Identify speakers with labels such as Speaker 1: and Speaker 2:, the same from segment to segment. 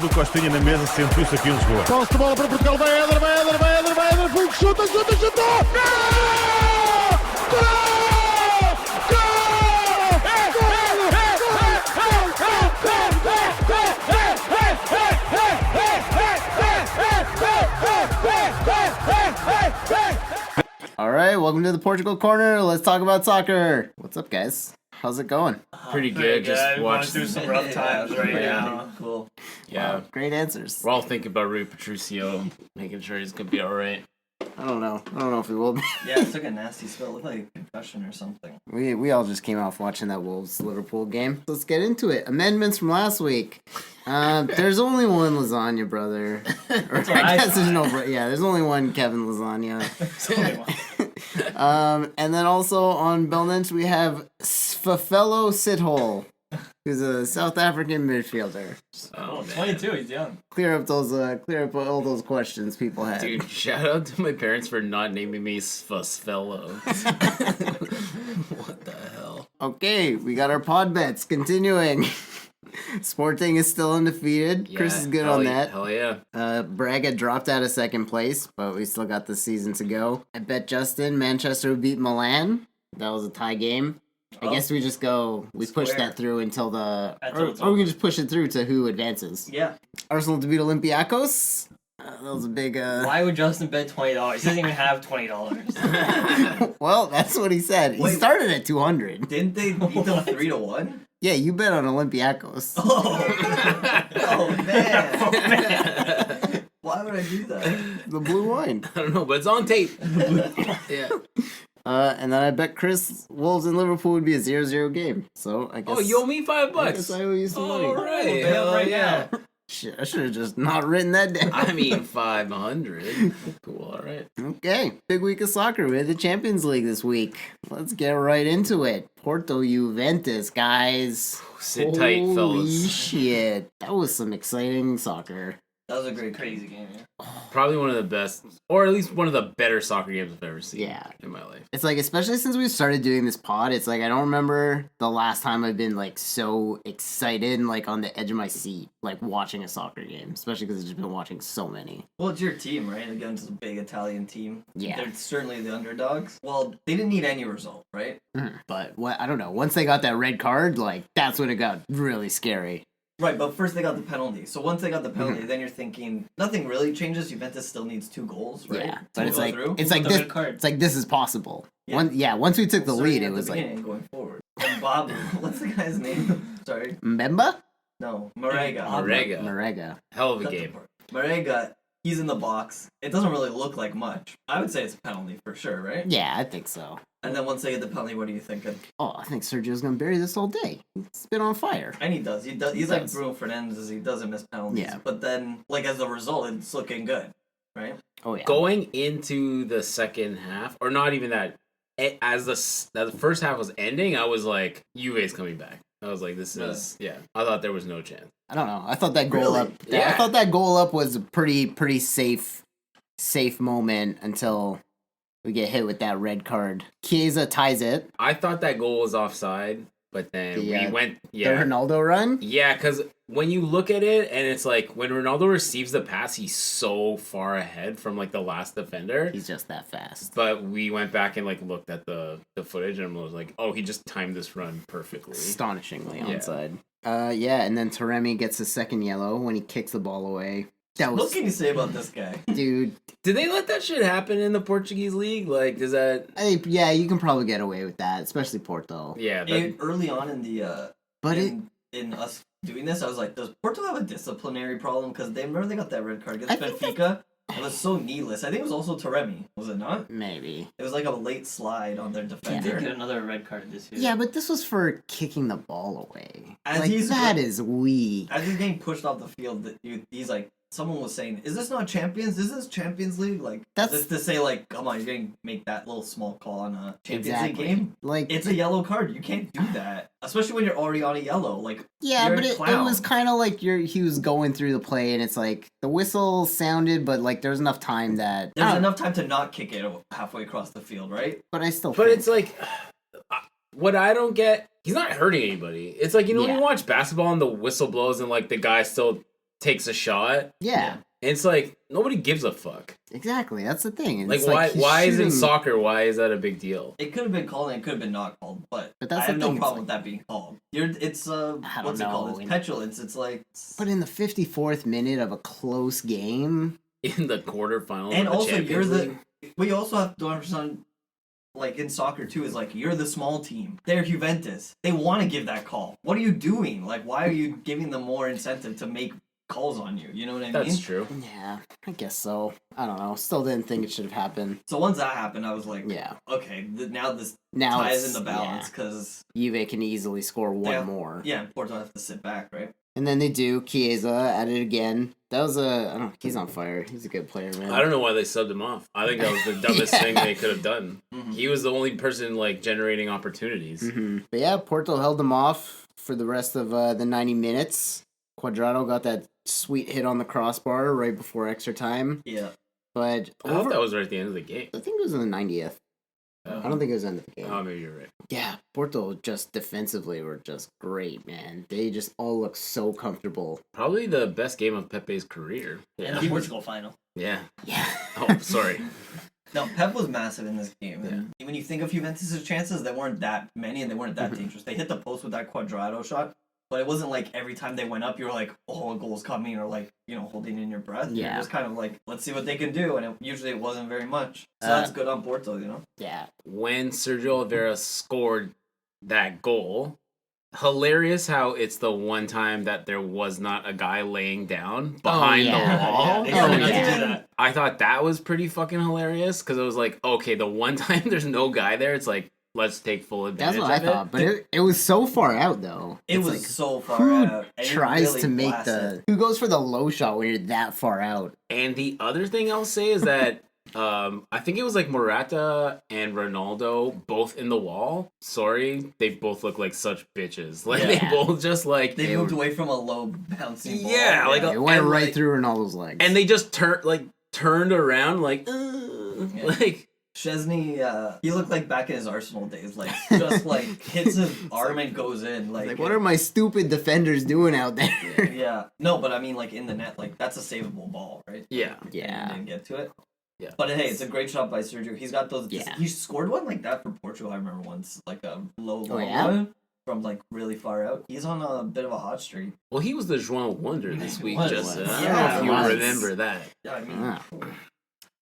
Speaker 1: do Costinha na mesa, sentiu-se aqui em Lisboa.
Speaker 2: Posse de bola para Portugal, vai Éder, chuta!
Speaker 3: All right, welcome to the Portugal Corner. Let's talk about soccer. What's up, guys? How's it going?
Speaker 4: Pretty good. Just watch
Speaker 5: through some rough times right now.
Speaker 4: Cool.
Speaker 3: Yeah, great answers.
Speaker 4: We're all thinking about Rui Patricio, making sure he's gonna be all right.
Speaker 3: I don't know if he will be.
Speaker 5: Yeah, it took a nasty spill. It looked like a concussion or something.
Speaker 3: We all just came off watching that Wolves-Liverpool game. Let's get into it. Amendments from last week. There's only one lasagna, brother. Or, I guess there's no... Yeah, there's only one Kevin Lasagna. And then also on Belnench we have Sfafelo Sithole, who's a South African midfielder.
Speaker 5: Oh, 22, he's young.
Speaker 3: Clear up all those questions people had.
Speaker 4: Dude, shout out to my parents for not naming me Sfasfello. What the hell?
Speaker 3: Okay, we got our pod bets. Continuing. Sporting is still undefeated.
Speaker 4: Yeah,
Speaker 3: Chris is good on that.
Speaker 4: Hell yeah.
Speaker 3: Braga dropped out of second place, but we still got the season to go. I bet Justin, Manchester would beat Milan. That was a tie game. I guess we just push that through until or we can just push it through to who advances.
Speaker 5: Yeah.
Speaker 3: Arsenal to beat Olympiakos. That was a big...
Speaker 5: Why would Justin bet $20? He doesn't even have $20.
Speaker 3: Well, that's what he said. He started at 200.
Speaker 6: Didn't they beat them 3-1?
Speaker 3: Yeah, you bet on Olympiakos.
Speaker 6: Oh man. Why would I do that?
Speaker 3: The blue wine.
Speaker 4: I don't know, but it's on tape. Yeah.
Speaker 3: And then I bet Chris Wolves and Liverpool would be a 0-0 game. So I guess...
Speaker 4: Oh, you owe me $5.
Speaker 3: I guess I owe you some money.
Speaker 4: All right. Hell yeah.
Speaker 3: Shit, I should have just not written that down.
Speaker 4: I mean, 500. Cool, all right.
Speaker 3: Okay, big week of soccer. We had the Champions League this week. Let's get right into it. Porto Juventus, guys.
Speaker 4: Sit tight, fellas.
Speaker 3: Holy shit. That was some exciting soccer.
Speaker 5: That was a crazy game, yeah.
Speaker 4: Probably one of the best, or at least one of the better soccer games I've ever seen in my life.
Speaker 3: It's like, especially since we started doing this pod, it's like I don't remember the last time I've been like so excited and like on the edge of my seat, like watching a soccer game, especially because I've just been watching so many.
Speaker 6: Well, it's your team, right? Against a big Italian team.
Speaker 3: Yeah.
Speaker 6: They're certainly the underdogs. Well, they didn't need any result, right?
Speaker 3: But I don't know. Once they got that red card, like that's when it got really scary.
Speaker 6: Right, but first they got the penalty. So once they got the penalty, then you're thinking nothing really changes. Juventus still needs 2 goals, right?
Speaker 3: Yeah, but it's like
Speaker 5: this.
Speaker 3: It's like this is possible.
Speaker 6: Yeah.
Speaker 3: Once we took the lead, it was like
Speaker 6: going forward. And Bob, what's the guy's name? Sorry,
Speaker 3: Mbemba?
Speaker 6: No, Marega.
Speaker 3: Marega.
Speaker 4: Hell of a game.
Speaker 6: Marega. He's in the box. It doesn't really look like much. I would say it's a penalty for sure, right?
Speaker 3: Yeah, I think so.
Speaker 6: And then once they get the penalty, what are you thinking?
Speaker 3: Oh, I think Sergio's gonna bury this all day. He's been on fire.
Speaker 6: And he does. He's like Bruno Fernandes. He doesn't miss penalties.
Speaker 3: Yeah.
Speaker 6: But then, like as a result, it's looking good, right?
Speaker 3: Oh yeah.
Speaker 4: Going into the second half, or not even that, as the first half was ending, I was like, Juve's coming back. I was like, this is I thought there was no chance.
Speaker 3: I don't know. I thought that goal up.
Speaker 4: Yeah.
Speaker 3: I thought that goal up was a pretty safe moment until we get hit with that red card. Chiesa ties it.
Speaker 4: I thought that goal was offside, but then we went...
Speaker 3: The Ronaldo run?
Speaker 4: Yeah, because when you look at it, and it's like, when Ronaldo receives the pass, he's so far ahead from, like, the last defender.
Speaker 3: He's just that fast.
Speaker 4: But we went back and, like, looked at the footage, and was like, oh, he just timed this run perfectly.
Speaker 3: Astonishingly onside. And then Taremi gets his second yellow when he kicks the ball away.
Speaker 6: What can you say about this guy?
Speaker 3: Dude.
Speaker 4: Did they let that shit happen in the Portuguese league? Like, does that...
Speaker 3: you can probably get away with that, especially Porto.
Speaker 4: Yeah.
Speaker 6: Early on in the... in us doing this, I was like, does Porto have a disciplinary problem? Because they got that red card against Benfica. It was so needless. I think it was also Taremi, was it not?
Speaker 3: Maybe.
Speaker 6: It was like a late slide on their defender.
Speaker 5: They did get another red card this year.
Speaker 3: Yeah, but this was for kicking the ball away.
Speaker 6: That
Speaker 3: is weak.
Speaker 6: As he's getting pushed off the field, he's like, someone was saying, is this not Champions? Is this Champions League? Like, that's to say, like, come on, you're going to make that little small call on a Champions League game?
Speaker 3: Like,
Speaker 6: it's a yellow card. You can't do that. Especially when you're already on a yellow. Like,
Speaker 3: yeah, but it was kind of like he was going through the play, and it's like, the whistle sounded, but, like, there was enough time that...
Speaker 6: There's enough time to not kick it halfway across the field, right?
Speaker 3: But I still
Speaker 4: But it's like... What I don't get... He's not hurting anybody. It's like, when you watch basketball and the whistle blows and, like, the guy still takes a shot.
Speaker 3: Yeah.
Speaker 4: And it's like, nobody gives a fuck.
Speaker 3: Exactly. That's the thing.
Speaker 4: Like,
Speaker 3: It's
Speaker 4: why is
Speaker 3: shooting...
Speaker 4: in soccer, why is that a big deal?
Speaker 6: It could have been called and it could have been not called, but
Speaker 3: that's
Speaker 6: I have
Speaker 3: the
Speaker 6: no
Speaker 3: thing,
Speaker 6: problem
Speaker 3: it's
Speaker 6: with that being called. It's what's it called? It's petulance. It's like.
Speaker 3: But in the 54th minute of a close game,
Speaker 4: In the quarterfinals,
Speaker 6: and
Speaker 4: of the
Speaker 6: also
Speaker 4: Champions League.
Speaker 6: we also have to understand, like in soccer too, is like you're the small team. They're Juventus. They want to give that call. What are you doing? Like, why are you giving them more incentive to make calls on you? You know what I mean?
Speaker 4: That's true.
Speaker 3: yeah, I guess so. I don't know. Still didn't think it should have happened.
Speaker 6: So once that happened, I was like,
Speaker 3: Yeah.
Speaker 6: okay, now this
Speaker 3: Now
Speaker 6: ties
Speaker 3: it's-
Speaker 6: in the balance because
Speaker 3: Juve can easily score one more.
Speaker 6: Yeah, Porto have to sit back, right?
Speaker 3: And then they do. Chiesa at it again. That was I don't know. He's on fire. He's a good player, man.
Speaker 4: I don't know why they subbed him off. I think that was the dumbest thing they could have done.
Speaker 6: Mm-hmm.
Speaker 4: He was the only person like generating opportunities.
Speaker 3: Mm-hmm. But yeah, Porto held them off for the rest of the 90 minutes. Quadrado got that sweet hit on the crossbar right before extra time.
Speaker 6: Yeah.
Speaker 3: But
Speaker 4: I thought that was right at the end of the game.
Speaker 3: I think it was in the 90th. I don't think it was in the game.
Speaker 4: Oh, maybe you're right.
Speaker 3: Yeah, Porto just defensively were just great, man. They just all look so comfortable.
Speaker 4: Probably the best game of Pepe's career.
Speaker 5: In the Portugal final.
Speaker 4: Yeah.
Speaker 3: Yeah.
Speaker 4: Oh, sorry.
Speaker 6: No, Pep was massive in this game.
Speaker 4: Yeah.
Speaker 6: And when you think of Juventus' chances, they weren't that many and they weren't that dangerous. They hit the post with that Quadrado shot, but it wasn't like every time they went up, you were like, oh, a goal's coming, or like, holding in your breath.
Speaker 3: Yeah.
Speaker 6: You're just kind of like, let's see what they can do. And usually it wasn't very much. So that's good on Porto,
Speaker 3: Yeah.
Speaker 4: When Sergio Oliveira scored that goal, hilarious how it's the one time that there was not a guy laying down behind the wall.
Speaker 5: Yeah,
Speaker 3: Oh,
Speaker 5: they
Speaker 3: yeah.
Speaker 5: do that.
Speaker 4: I thought that was pretty fucking hilarious because it was like, okay, the one time there's no guy there, it's like, let's take full
Speaker 3: That's
Speaker 4: advantage
Speaker 3: what I
Speaker 4: of
Speaker 3: thought. But it was so far out, though.
Speaker 6: It
Speaker 3: It's
Speaker 6: was
Speaker 3: like,
Speaker 6: so far
Speaker 3: who
Speaker 6: out. And it
Speaker 3: tries
Speaker 6: really
Speaker 3: to make
Speaker 6: blasted.
Speaker 3: who goes for the low shot when you're that far out?
Speaker 4: And the other thing I'll say is that I think it was like Morata and Ronaldo both in the wall. Sorry, they both look like such bitches. Like they
Speaker 3: Yeah.
Speaker 4: both just like
Speaker 6: They moved away from a low bouncing ball.
Speaker 4: Yeah, like
Speaker 3: It went
Speaker 4: and,
Speaker 3: right
Speaker 4: like-
Speaker 3: through Ronaldo's legs.
Speaker 4: and they just turned around like like
Speaker 6: Chesney, he looked like back in his Arsenal days, like just like hits his arm and goes in, like
Speaker 3: what are my stupid defenders doing out there?
Speaker 6: yeah. No, but I mean, like in the net, like that's a savable ball, right?
Speaker 4: yeah.
Speaker 6: And
Speaker 3: Yeah.
Speaker 6: he didn't get to it.
Speaker 4: Yeah.
Speaker 6: But hey, it's a great shot by Sergio. He's got those.
Speaker 3: Yeah.
Speaker 6: He scored one like that for Portugal. I remember once, like a low
Speaker 3: Oh, yeah?
Speaker 6: one from like really far out. He's on a bit of a hot streak.
Speaker 4: Well, he was the João Wonder this week,
Speaker 5: was.
Speaker 4: Justin. I don't
Speaker 6: Yeah,
Speaker 4: know if
Speaker 6: he
Speaker 4: you
Speaker 3: was.
Speaker 4: remember that.
Speaker 6: Yeah, I mean,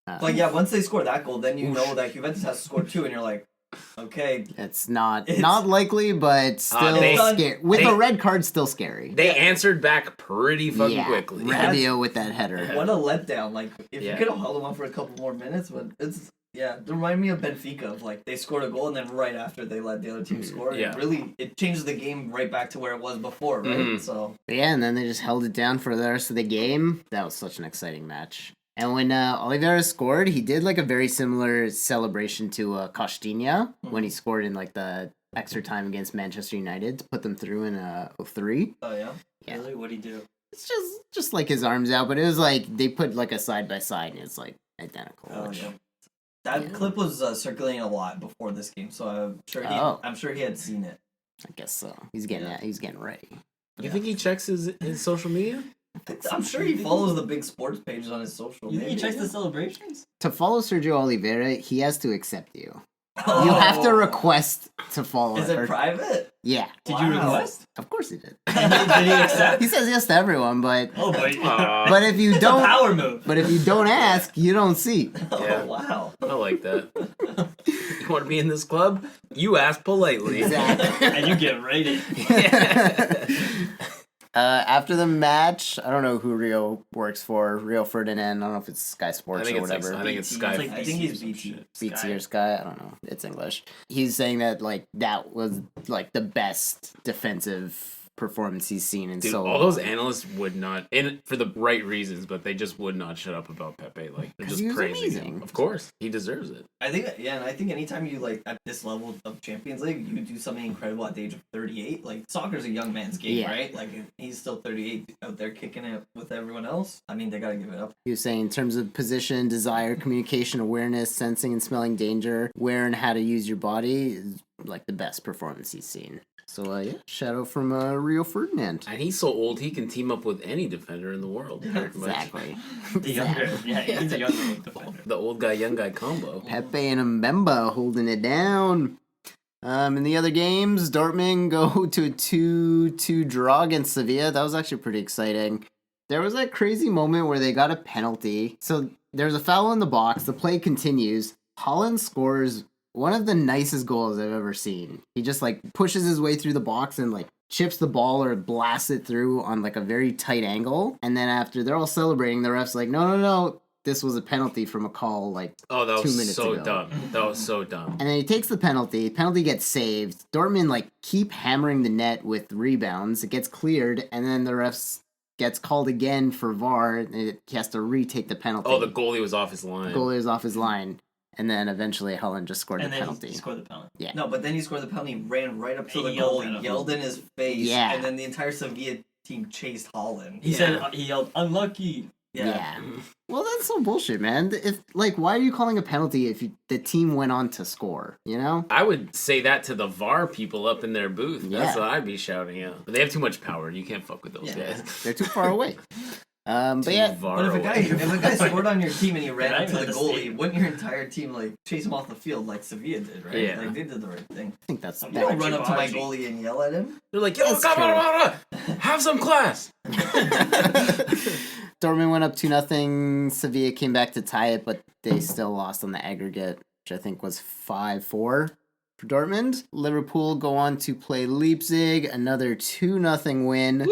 Speaker 3: Ah.
Speaker 6: but yeah, once they score that goal, then you know that Juventus has to score two, and you're like, okay,
Speaker 3: It's not
Speaker 6: It's-
Speaker 3: not likely, but still
Speaker 4: they-
Speaker 3: scary. With
Speaker 4: they-
Speaker 3: a red card, still scary.
Speaker 4: They answered back pretty fucking
Speaker 3: yeah,
Speaker 4: quickly.
Speaker 3: Rabiot with that header.
Speaker 6: what a letdown! Like if
Speaker 4: Yeah.
Speaker 6: you could have held them on for a couple more minutes, but it's. Yeah, it reminded me of Benfica. Of like they scored a goal and then right after they let the other team score,
Speaker 4: Yeah.
Speaker 6: it changed the game right back to where it was before, right?
Speaker 4: Mhm.
Speaker 6: So
Speaker 3: But yeah, and then they just held it down for the rest of the game. That was such an exciting match. And when Oliveira scored, he did like a very similar celebration to Costinha when he scored in like the extra time against Manchester United to put them through in 03.
Speaker 6: oh yeah,
Speaker 3: Yeah.
Speaker 5: Really? What'd he do?
Speaker 3: It's just like his arms out, but it was like they put like a side by side, and it's like identical.
Speaker 6: oh
Speaker 3: which-
Speaker 6: yeah. That
Speaker 3: Yeah.
Speaker 6: clip was circulating a lot before this game, so I'm sure he had seen it.
Speaker 3: I guess so. He's getting ready.
Speaker 4: You think he checks his social media?
Speaker 6: I'm sure he follows the big sports pages on his social.
Speaker 5: You think he
Speaker 6: media.
Speaker 5: checks the celebrations?
Speaker 3: To follow Sergio Oliveira, he has to accept you.
Speaker 6: Oh.
Speaker 3: You have to request to follow.
Speaker 6: Is it
Speaker 3: or-
Speaker 6: private?
Speaker 3: Yeah,
Speaker 5: Did you
Speaker 6: Wow.
Speaker 5: request?
Speaker 3: of course he did.
Speaker 5: Did he accept?
Speaker 3: He says yes to everyone, but
Speaker 5: Oh, but
Speaker 3: but if you
Speaker 5: it's a
Speaker 3: don't,
Speaker 5: power move.
Speaker 3: but if you don't ask, you don't see.
Speaker 4: Yeah.
Speaker 6: Oh wow.
Speaker 4: I like that. You want to be in this club? You ask politely.
Speaker 3: Exactly.
Speaker 5: And you get rated.
Speaker 3: After the match, I don't know who Rio works for. Rio Ferdinand. I don't know if it's Sky
Speaker 4: I
Speaker 3: Sports
Speaker 4: think
Speaker 3: or
Speaker 4: it's like,
Speaker 3: whatever.
Speaker 4: I think it's
Speaker 6: BT.
Speaker 4: Sky.
Speaker 5: It's like
Speaker 6: I think he's
Speaker 5: BT or some
Speaker 6: BT.
Speaker 5: shit.
Speaker 3: BT or Sky. I don't know. It's English. He's saying that like that was like the best defensive performance he's seen in
Speaker 4: Dude,
Speaker 3: so
Speaker 4: all
Speaker 3: long.
Speaker 4: those analysts would not, and for the right reasons, but they just would not shut up about Pepe. Like they're
Speaker 3: 'Cause
Speaker 4: just
Speaker 3: he was
Speaker 4: praising
Speaker 3: amazing.
Speaker 4: him. Of course, he deserves it.
Speaker 6: I think and I think anytime you like at this level of Champions League, you do something incredible at the age of 38. Like soccer's a young man's game,
Speaker 3: Yeah.
Speaker 6: right? Like he's still 38 out there kicking it with everyone else. I mean, they gotta give it up.
Speaker 3: He was saying in terms of position, desire, communication, awareness, sensing and smelling danger, where and how to use your body, is like the best performance he's seen. So yeah, shout out from Rio Ferdinand.
Speaker 4: And he's so old he can team up with any defender in the world. Pretty much.
Speaker 3: Exactly.
Speaker 5: The younger, he's a younger defender.
Speaker 4: The old guy, young guy combo.
Speaker 3: Pepe and Mbemba holding it down. In the other games, Dortmund go to a 2-2 draw against Seville. That was actually pretty exciting. There was that crazy moment where they got a penalty. So there's a foul in the box. The play continues. Haaland scores one of the nicest goals I've ever seen. He just like pushes his way through the box and like chips the ball or blasts it through on like a very tight angle. And then after they're all celebrating, the ref's like, no. This was a penalty from a call like 2 minutes ago.
Speaker 4: Dumb. That was so dumb.
Speaker 3: And then he takes the penalty. Penalty gets saved. Dortmund like keep hammering the net with rebounds. It gets cleared, and then the refs gets called again for VAR. And he has to retake the penalty.
Speaker 4: Oh, the goalie was off his line.
Speaker 3: The goalie was off his line. And then eventually Haaland just scored the penalty.
Speaker 5: He scored the penalty.
Speaker 3: Yeah.
Speaker 6: No, but then he scored the penalty, ran right up to the
Speaker 5: yelled
Speaker 6: goal,
Speaker 5: at him.
Speaker 6: yelled in his face,
Speaker 3: Yeah.
Speaker 6: and then the entire Sevilla team chased Haaland.
Speaker 5: He said he yelled unlucky.
Speaker 3: Yeah. Well, that's so bullshit, man. If like, why are you calling a penalty if the team went on to score? You know?
Speaker 4: I would say that to the VAR people up in their booth. That's
Speaker 3: Yeah.
Speaker 4: what I'd be shouting out. But they have too much power. You can't fuck with those guys.
Speaker 3: They're too far away. But yeah,
Speaker 4: VAR
Speaker 6: But if a guy scored on your team and he ran
Speaker 5: Right,
Speaker 6: up to the
Speaker 5: at the
Speaker 6: goalie,
Speaker 5: stadium.
Speaker 6: wouldn't your entire team like chase him off the field like Sevilla did, right?
Speaker 4: Yeah.
Speaker 6: Like they did the right thing.
Speaker 3: I think that's
Speaker 6: You don't run up to my
Speaker 5: Chibachi.
Speaker 6: goalie and yell at him.
Speaker 4: They're like, yo,
Speaker 3: That's
Speaker 4: come
Speaker 3: true.
Speaker 4: on, have some class.
Speaker 3: Dortmund went up 2-0. Sevilla came back to tie it, but they still lost on the aggregate, which I think was 5-4 for Dortmund. Liverpool go on to play Leipzig, another 2-0 win.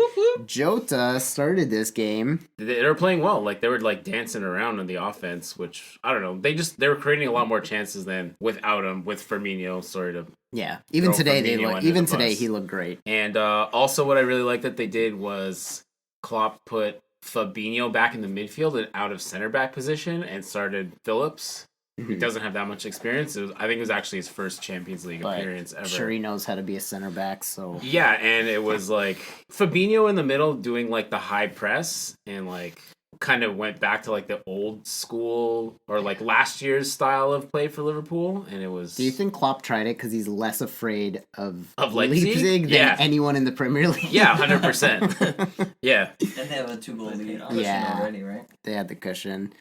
Speaker 3: Jota started this game.
Speaker 4: They were playing well. Like, they were, like, dancing around on the offense, which, I don't know. They were creating a lot more chances than without him, with Firmino sort of.
Speaker 3: Yeah, even
Speaker 4: Throw
Speaker 3: today
Speaker 4: Firmino under the bus.
Speaker 3: he looked great.
Speaker 4: And also what I really liked that they did was Klopp put Fabinho back in the midfield and out of center back position and started Phillips. He doesn't have that much experience. I think it was actually his first Champions League appearance ever.
Speaker 3: Sure, he knows how to be a center back, so...
Speaker 4: Yeah, and it was like Fabinho in the middle doing like the high press and like kind of went back to like the old school or like last year's style of play for Liverpool, and it was...
Speaker 3: Do you think Klopp tried it because he's less afraid of
Speaker 4: Leipzig?
Speaker 3: than
Speaker 4: Yeah.
Speaker 3: anyone in the Premier League?
Speaker 4: Yeah, 100%. Yeah.
Speaker 6: And they have a 2-goal lead cushion
Speaker 3: Yeah.
Speaker 6: already, right?
Speaker 3: They had the cushion.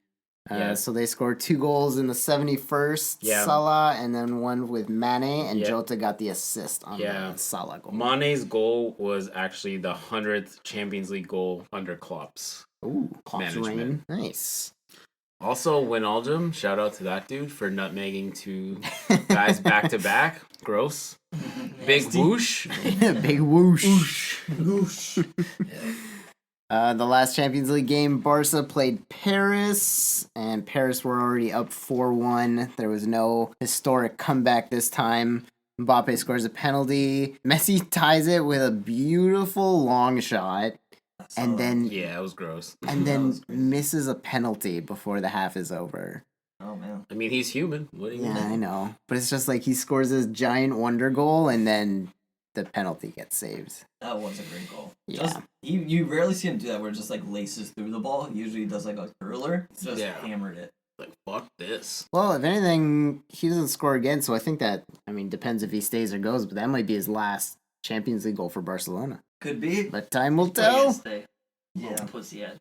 Speaker 4: Yeah.
Speaker 3: So they scored 2 goals in the 71st,
Speaker 4: Yeah.
Speaker 3: Salah, and then one with Mane, and
Speaker 4: Yeah.
Speaker 3: Jota got the assist on
Speaker 4: Yeah.
Speaker 3: the Salah goal.
Speaker 4: Mane's goal was actually the 100th Champions League goal under Klopp's.
Speaker 3: Ooh, Klopp's
Speaker 4: management.
Speaker 3: reign. Nice.
Speaker 4: Also, Wijnaldum, shout out to that dude for nutmegging 2 guys back to back. Gross. Big whoosh.
Speaker 3: Big whoosh. The last Champions League game, Barca played Paris, and Paris were already up 4-1. There was no historic comeback this time. Mbappe scores a penalty. Messi ties it with a beautiful long shot, and then
Speaker 4: Yeah, it was gross.
Speaker 3: and then misses a penalty before the half is over.
Speaker 6: Oh man.
Speaker 4: I mean, he's human. What do you
Speaker 3: Yeah, I know, but it's just like he scores this giant wonder goal, and then the penalty gets saved.
Speaker 6: That was a great goal.
Speaker 3: Yeah.
Speaker 6: Just, you rarely see him do that where it just like laces through the ball. Usually he does like a curler. Just
Speaker 4: Yeah.
Speaker 6: hammered it.
Speaker 4: Like, fuck this.
Speaker 3: Well, if anything, he doesn't score again, so I think that, I mean, depends if he stays or goes, but that might be his last Champions League goal for Barcelona.
Speaker 6: Could be.
Speaker 3: But time will
Speaker 5: Probably gonna
Speaker 3: tell.
Speaker 5: stay.
Speaker 6: Yeah.
Speaker 5: Oh, pussy ass.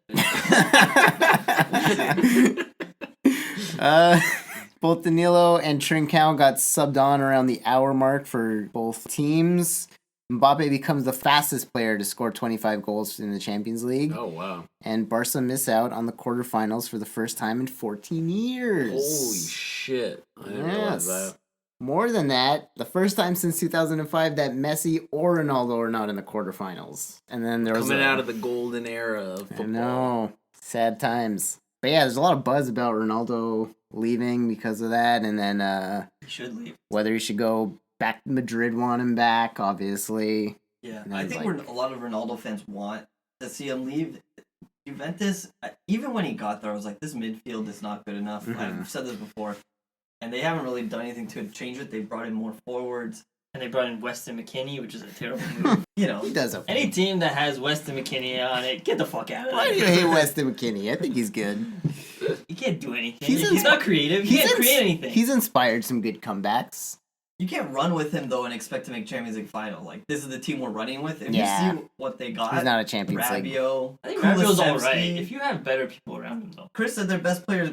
Speaker 3: Both Danilo and Trincao got subbed on around the hour mark for both teams. Mbappe becomes the fastest player to score 25 goals in the Champions League.
Speaker 4: Oh, wow.
Speaker 3: And Barca miss out on the quarterfinals for the first time in 14 years.
Speaker 4: Holy shit. I didn't realize
Speaker 3: Yes.
Speaker 4: that.
Speaker 3: More than that, the first time since 2005 that Messi or Ronaldo are not in the quarterfinals. And then there was
Speaker 4: Coming out of the golden era of football.
Speaker 3: I know. Sad times. But yeah, there's a lot of buzz about Ronaldo leaving because of that, and then
Speaker 5: He should leave.
Speaker 3: whether he should go back. Madrid want him back, obviously.
Speaker 6: Yeah,
Speaker 3: And
Speaker 6: I
Speaker 3: then,
Speaker 6: think
Speaker 3: like-
Speaker 6: a lot of Ronaldo fans want to see him leave. Juventus, even when he got there, I was like, this midfield is not good enough.
Speaker 3: Mhm.
Speaker 6: I've said this before. And they haven't really done anything to change it. They brought in more forwards.
Speaker 5: And they brought in Weston McKennie, which is a terrible move.
Speaker 6: You know,
Speaker 3: He does okay.
Speaker 5: Any team that has Weston McKennie on it, get the fuck out of
Speaker 3: Why do you
Speaker 5: there.
Speaker 3: hate Weston McKinney? I think he's good.
Speaker 5: You can't do anything.
Speaker 3: He's
Speaker 5: He's not creative. He can't create anything.
Speaker 3: He's inspired some good comebacks.
Speaker 6: You can't run with him though and expect to make Champions League final. Like this is the team we're running with. If
Speaker 3: Yeah.
Speaker 6: you see what they got,
Speaker 3: He's not a Champions League.
Speaker 6: Rabiot,
Speaker 5: I think Rabiot's all right.
Speaker 6: Kulusevski.
Speaker 5: If you have better people around him, though.
Speaker 6: Chris said their best player,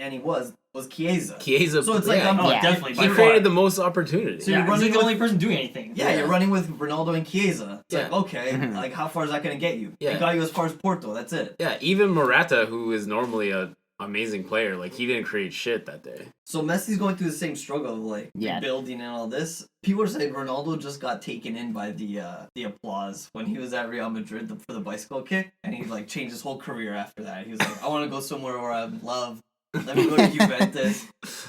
Speaker 6: and he was Chiesa.
Speaker 4: Chiesa.
Speaker 6: So it's like
Speaker 4: yeah.
Speaker 5: Oh,
Speaker 3: Yeah.
Speaker 5: definitely.
Speaker 4: He
Speaker 5: by far.
Speaker 4: created the most opportunity.
Speaker 6: So
Speaker 5: Yeah,
Speaker 6: you're
Speaker 5: he's
Speaker 6: running
Speaker 5: like the
Speaker 6: with-
Speaker 5: only person doing anything.
Speaker 6: Yeah,
Speaker 3: Yeah.
Speaker 6: you're running with Ronaldo and Chiesa. It's like,
Speaker 4: Yeah.
Speaker 6: okay,
Speaker 3: Mhm.
Speaker 6: like how far is that going to get you?
Speaker 4: Yeah.
Speaker 6: It got you as far as Porto. That's it.
Speaker 4: Yeah, even Morata, who is normally a amazing player, like he didn't create shit that day.
Speaker 6: So Messi's going through the same struggle of like
Speaker 3: Yeah.
Speaker 6: rebuilding and all this. People are saying Ronaldo just got taken in by the applause when he was at Real Madrid for the bicycle kick, and he like changed his whole career after that. He was like, I want to go somewhere where I'm loved. Let me go to Juventus.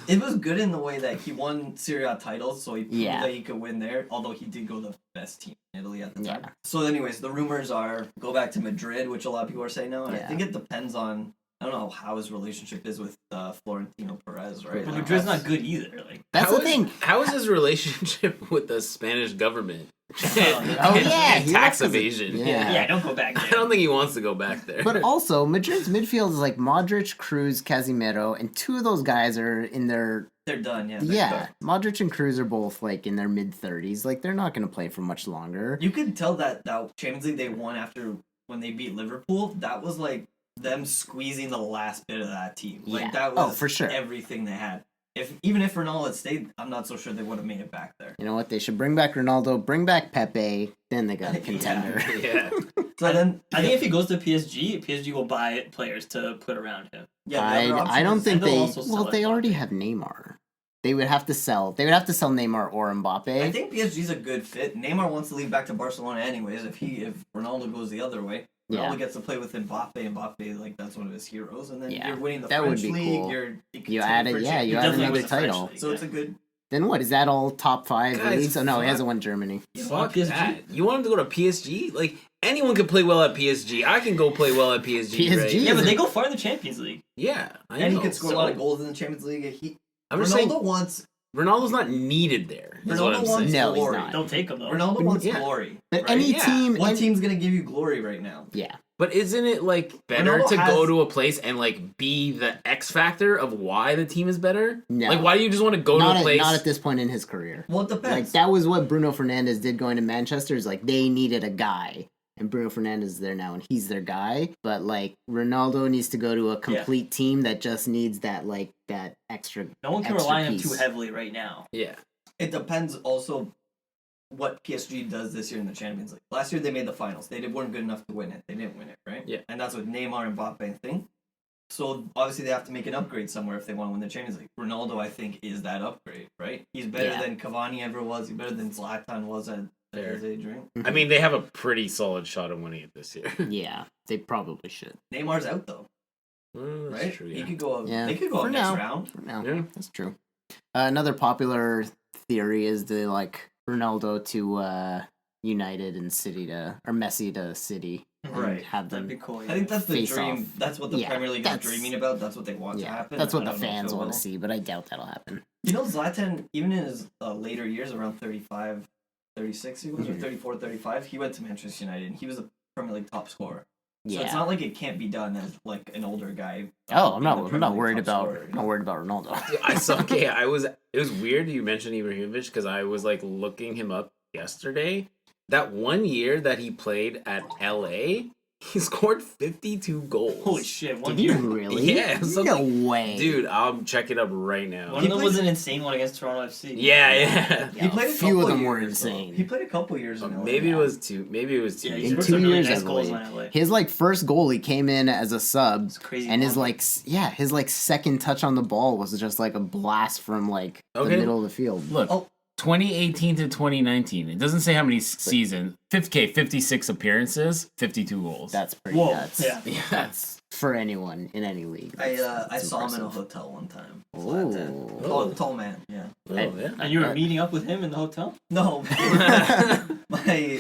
Speaker 6: It was good in the way that he won Serie A titles, so he proved
Speaker 3: Yeah.
Speaker 6: that he could win there. Although he did go the best team in Italy at the time.
Speaker 3: Yeah.
Speaker 6: So, anyways, the rumors are go back to Madrid, which a lot of people are saying now. And I
Speaker 3: Yeah.
Speaker 6: think it depends on. I don't know how his relationship is with Florentino Perez, right?
Speaker 5: But
Speaker 6: Like,
Speaker 5: Madrid's
Speaker 6: that's-
Speaker 5: not good either. Like,
Speaker 3: That's the thing.
Speaker 4: How is his relationship with the Spanish government?
Speaker 3: Oh, yeah,
Speaker 4: And
Speaker 3: he
Speaker 4: tax
Speaker 3: left 'cause of-
Speaker 4: evasion.
Speaker 3: yeah.
Speaker 5: yeah, don't go back
Speaker 4: I
Speaker 5: there.
Speaker 4: don't think he wants to go back there.
Speaker 3: But also, Madrid's midfield is like Modric, Cruz, Casemiro, and two of those guys are in their
Speaker 6: They're done, yeah.
Speaker 3: yeah. Modric and Cruz are both like in their mid-30s. Like they're not going to play for much longer.
Speaker 6: You could tell that Champions League they won after when they beat Liverpool. That was like them squeezing the last bit of that team. Like
Speaker 3: Yeah.
Speaker 6: that
Speaker 3: Oh,
Speaker 6: was
Speaker 3: for sure.
Speaker 6: everything they had. Even if Ronaldo had stayed, I'm not so sure they would have made it back there.
Speaker 3: You know what? They should bring back Ronaldo, bring back Pepe, then they got a
Speaker 6: Yeah.
Speaker 3: contender.
Speaker 4: yeah.
Speaker 6: So then
Speaker 5: I think if he goes to PSG will buy players to put around him.
Speaker 6: yeah, the other
Speaker 3: I
Speaker 6: option
Speaker 3: don't
Speaker 6: is-
Speaker 3: think
Speaker 5: and they'll
Speaker 3: they.
Speaker 5: also
Speaker 3: Well,
Speaker 5: sell
Speaker 3: they already
Speaker 5: Mbappe.
Speaker 3: have Neymar. They would have to sell. They would have to sell Neymar or Mbappe.
Speaker 6: I think PSG's a good fit. Neymar wants to leave back to Barcelona anyways. If Ronaldo goes the other way,
Speaker 3: Yeah.
Speaker 6: Ronaldo gets to play with Mbappe. Mbappe, like that's one of his heroes, and then
Speaker 3: Yeah.
Speaker 6: you're winning the
Speaker 3: That would
Speaker 6: French
Speaker 3: be
Speaker 6: league.
Speaker 3: cool.
Speaker 6: You
Speaker 3: You
Speaker 6: contend
Speaker 3: added,
Speaker 6: for
Speaker 3: yeah, you
Speaker 6: Champions
Speaker 3: added
Speaker 5: definitely
Speaker 3: another
Speaker 5: win the French
Speaker 3: title.
Speaker 5: league.
Speaker 6: So it's a good.
Speaker 3: Then what? Is that all top 5
Speaker 4: Guys,
Speaker 3: leagues? Oh no, he
Speaker 4: fuck.
Speaker 3: hasn't won Germany.
Speaker 4: Fuck
Speaker 5: PSG?
Speaker 4: that. You want him to go to PSG? Like anyone can play well at PSG. I can go play well at PSG.
Speaker 3: PSG?
Speaker 4: Right?
Speaker 5: Yeah, but
Speaker 3: Isn't-
Speaker 5: they go far in the Champions League.
Speaker 4: Yeah, I
Speaker 6: And
Speaker 4: know.
Speaker 6: he could score a lot of goals in the Champions League.
Speaker 4: I'm just saying,
Speaker 6: Ronaldo wants
Speaker 4: Ronaldo's not needed there. Is what I'm
Speaker 6: Ronaldo wants
Speaker 4: saying.
Speaker 3: No, he's
Speaker 6: glory.
Speaker 3: not.
Speaker 5: They'll take him though.
Speaker 6: Ronaldo wants
Speaker 4: Yeah.
Speaker 6: glory.
Speaker 3: But
Speaker 6: right?
Speaker 3: any
Speaker 4: Yeah.
Speaker 3: team,
Speaker 6: What
Speaker 3: any-
Speaker 6: team's gonna give you glory right now?
Speaker 3: yeah,
Speaker 4: But isn't it like better
Speaker 6: Ronaldo
Speaker 4: to
Speaker 6: has-
Speaker 4: go to a place and like be the X factor of why the team is better?
Speaker 3: No.
Speaker 4: Like, why do you just want to go
Speaker 3: not
Speaker 4: to a
Speaker 3: at,
Speaker 4: place?
Speaker 3: not at this point in his career.
Speaker 6: Well, it
Speaker 3: Like
Speaker 6: depends.
Speaker 3: that was what Bruno Fernandes did going to Manchester. Is like they needed a guy, and Bruno Fernandes is there now, and he's their guy. But like Ronaldo needs to go to a complete team that just needs that like that extra.
Speaker 5: No one can
Speaker 3: extra
Speaker 5: rely on him
Speaker 3: piece.
Speaker 5: too heavily right now.
Speaker 4: Yeah,
Speaker 6: It depends also what PSG does this year in the Champions League. Last year they made the finals. Weren't good enough to win it. They didn't win it, right?
Speaker 4: Yeah.
Speaker 6: And that's what Neymar and Mbappe thing. So obviously they have to make an upgrade somewhere if they want to win the Champions League. Ronaldo, I think, is that upgrade, right? He's better
Speaker 3: Yeah.
Speaker 6: than Cavani ever was. He's better than Zlatan was at
Speaker 4: Fair.
Speaker 6: his age, right?
Speaker 4: I mean they have a pretty solid shot of winning it this year.
Speaker 3: Yeah, they probably should.
Speaker 6: Neymar's out though,
Speaker 4: Well, that's
Speaker 6: right?
Speaker 4: true,
Speaker 6: He
Speaker 4: yeah.
Speaker 6: could go.
Speaker 3: Yeah.
Speaker 6: They could go
Speaker 3: For
Speaker 6: up next
Speaker 3: now.
Speaker 6: round.
Speaker 3: For now,
Speaker 4: Yeah.
Speaker 3: that's true. Another popular theory is the like Ronaldo to United and City to or Messi to City, and
Speaker 6: Right.
Speaker 3: Have them.
Speaker 5: That'd be cool.
Speaker 6: I think that's the
Speaker 3: Face
Speaker 6: dream.
Speaker 3: off.
Speaker 6: That's what the
Speaker 3: Yeah,
Speaker 6: Premier League is
Speaker 3: that's-
Speaker 6: dreaming about. That's what they want to
Speaker 3: Yeah,
Speaker 6: happen.
Speaker 3: that's what
Speaker 6: I
Speaker 3: the
Speaker 6: don't know if
Speaker 3: fans
Speaker 6: it
Speaker 3: want
Speaker 6: will.
Speaker 3: to see, but I doubt that'll happen.
Speaker 6: You know, Zlatan, even in his later years, around 35, 36 he was, or
Speaker 3: Mhm.
Speaker 6: 34, 35, he went to Manchester United, and he was a Premier League top scorer. So
Speaker 3: Yeah.
Speaker 6: it's not like it can't be done as, like, an older guy.
Speaker 3: Oh, I'm
Speaker 6: being the
Speaker 3: not
Speaker 6: Premier League
Speaker 3: worried
Speaker 6: top
Speaker 3: about
Speaker 6: scorer, you know?
Speaker 3: not worried about Ronaldo.
Speaker 4: Dude, I saw. Okay, It was weird you mentioned Ibrahimovic because I was like looking him up yesterday. That one year that he played at LA, he scored 52 goals.
Speaker 5: Holy shit! One
Speaker 3: Did you
Speaker 5: year.
Speaker 3: really?
Speaker 4: Yeah,
Speaker 3: No
Speaker 4: something-
Speaker 3: way,
Speaker 4: Dude, I'll check it up right now.
Speaker 5: One
Speaker 6: He
Speaker 5: of them
Speaker 6: plays-
Speaker 5: was an insane one against Toronto FC.
Speaker 4: Yeah.
Speaker 3: Yeah,
Speaker 6: He played a
Speaker 3: a few of
Speaker 6: couple
Speaker 3: them were
Speaker 6: years, though.
Speaker 3: insane.
Speaker 6: He played a couple years in LA.
Speaker 4: Maybe it was two. Maybe it was two.
Speaker 5: Yeah,
Speaker 3: In
Speaker 5: he
Speaker 4: years.
Speaker 5: scored
Speaker 3: 2
Speaker 5: some really
Speaker 3: years,
Speaker 5: nice
Speaker 3: I
Speaker 5: goals
Speaker 3: believe.
Speaker 5: on LA.
Speaker 3: His like first goal, he came in as a sub,
Speaker 5: It's crazy.
Speaker 3: and his
Speaker 5: one.
Speaker 3: like his like second touch on the ball was just like a blast from like the
Speaker 4: Okay.
Speaker 3: middle of the field.
Speaker 4: Look,
Speaker 6: Oh.
Speaker 4: 2018 to 2019. It doesn't say how many seasons. 56 appearances, 52 goals.
Speaker 3: That's pretty
Speaker 5: Whoa,
Speaker 3: nuts.
Speaker 5: yeah.
Speaker 3: That's for anyone in any league.
Speaker 6: I
Speaker 3: That's
Speaker 6: saw him in a
Speaker 3: impressive.
Speaker 6: hotel one time.
Speaker 3: Ooh.
Speaker 6: Zlatan. Tall man, yeah.
Speaker 4: Oh, yeah.
Speaker 5: And you were meeting up with him in the hotel?
Speaker 6: No, my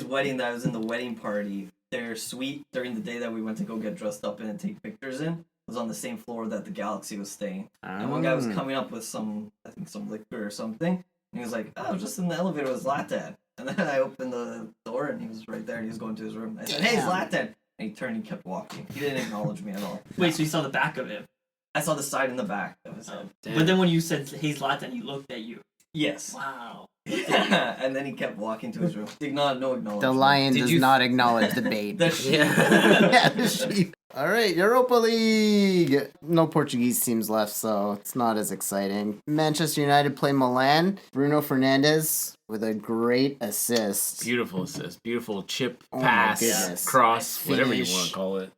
Speaker 6: wedding that I was in the wedding party. Their suite during the day that we went to go get dressed up in and take pictures in was on the same floor that the Galaxy was staying. And one guy was
Speaker 3: Ah.
Speaker 6: coming up with some liquor or something, and he was like, "Oh, I was just in the elevator with Zlatan." And then I opened the door, and he was right there. And he was going to his room. I said, "Hey,
Speaker 3: Damn.
Speaker 6: Zlatan!" And he turned and kept walking. He didn't acknowledge me at all.
Speaker 5: Wait, so you saw the back of him?
Speaker 6: I saw the side and the back of his head.
Speaker 4: Damn.
Speaker 5: But then when you said, "Hey, Zlatan," he looked at you. Yes.
Speaker 6: Wow. And then he kept walking to his room. Did not no acknowledgement.
Speaker 3: The lion does
Speaker 4: you-
Speaker 3: not acknowledge the bait.
Speaker 6: The sheep.
Speaker 3: Yeah, the sheep. All right, Europa League. No Portuguese teams left, so it's not as exciting. Manchester United play Milan. Bruno Fernandes with a great assist.
Speaker 4: Beautiful assist. Beautiful chip,
Speaker 3: Oh my
Speaker 4: pass,
Speaker 3: goodness.
Speaker 4: cross, whatever you
Speaker 3: Finish.
Speaker 4: want to call it.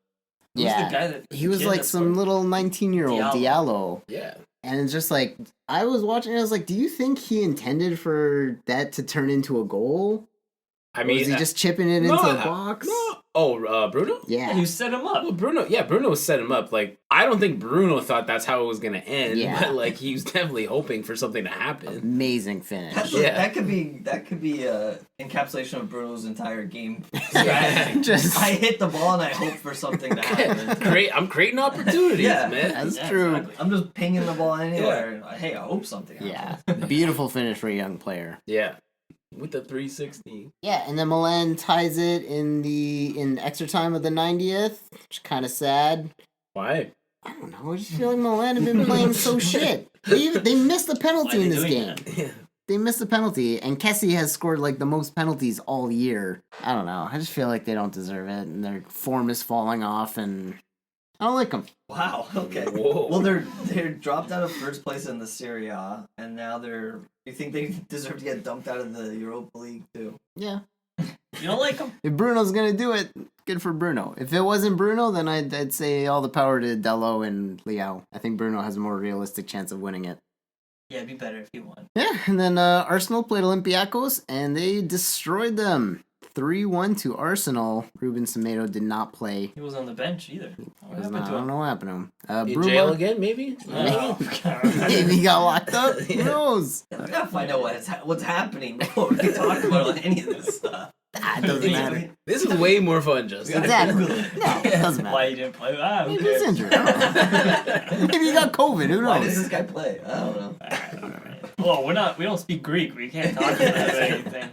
Speaker 5: Who's
Speaker 3: Yeah,
Speaker 5: the guy that
Speaker 3: he was
Speaker 5: kid
Speaker 3: like
Speaker 5: that
Speaker 3: some
Speaker 5: scored?
Speaker 3: little 19-year-old Diallo.
Speaker 4: Yeah.
Speaker 3: And it's just like, I was watching it, I was like, do you think he intended for that to turn into a goal?
Speaker 4: I
Speaker 3: Or
Speaker 4: mean,
Speaker 3: was he just chipping it into the box?
Speaker 4: No. Oh, Bruno?
Speaker 3: Yeah.
Speaker 5: You set him up.
Speaker 4: Well, Bruno set him up. Like, I don't think Bruno thought that's how it was gonna end.
Speaker 3: Yeah.
Speaker 4: But like, he was definitely hoping for something to happen.
Speaker 3: Amazing finish.
Speaker 6: That could be a encapsulation of Bruno's entire game strategy.
Speaker 3: Just
Speaker 6: I hit the ball and I hope for something to happen.
Speaker 4: I'm creating opportunities,
Speaker 6: Yeah.
Speaker 4: man.
Speaker 3: that's
Speaker 5: Yeah,
Speaker 3: true.
Speaker 5: exactly.
Speaker 6: I'm just pinging the ball anywhere. Hey, I hope something happens.
Speaker 3: Yeah. Beautiful finish for a young player.
Speaker 4: Yeah. With the 360.
Speaker 3: Yeah, and then Milan ties it in extra time of the 90th, which is kind of sad.
Speaker 4: Why?
Speaker 3: I don't know. I just feel like Milan have been playing so shit. They missed the
Speaker 5: Why
Speaker 3: penalty
Speaker 5: are
Speaker 3: in
Speaker 5: they
Speaker 3: this
Speaker 5: doing
Speaker 3: game. They missed the penalty, and Kessie has scored like the most penalties all year. I don't know. I just feel like they don't deserve it, and their form is falling off, and I don't like them.
Speaker 6: Wow. Okay.
Speaker 4: Whoa.
Speaker 6: Well, they're dropped out of first place in the Serie A, and now they're. You think they deserve to get dumped out of the Europa League too?
Speaker 3: Yeah.
Speaker 5: You don't like him?
Speaker 3: If Bruno's gonna do it, good for Bruno. If it wasn't Bruno, then I'd say all the power to Diallo and Leao. I think Bruno has a more realistic chance of winning it.
Speaker 5: Yeah, it'd be better if he won.
Speaker 3: Yeah, and then Arsenal played Olympiakos, and they destroyed them. 3-1 to Arsenal. Ruben Semedo did not play.
Speaker 5: He wasn't on the bench either. What
Speaker 3: I
Speaker 5: happened to
Speaker 3: don't
Speaker 5: him?
Speaker 3: know what happened to him.
Speaker 4: In jail
Speaker 3: Bruma,
Speaker 4: again, maybe?
Speaker 5: Oh,
Speaker 3: maybe he got locked up. Who knows?
Speaker 6: We gotta find out what's happening before we can talk about any of this stuff.
Speaker 3: Ah, it doesn't matter.
Speaker 4: This is way more fun, Justin.
Speaker 3: Exactly. No, it doesn't
Speaker 5: Why
Speaker 3: matter.
Speaker 5: he didn't play? Who
Speaker 3: Maybe he's
Speaker 5: cares?
Speaker 3: injured. I don't know. Maybe he got COVID. Who
Speaker 6: Why does
Speaker 3: knows?
Speaker 6: this guy play? I don't know.
Speaker 5: Alright. Well, we don't speak Greek. We can't talk about anything.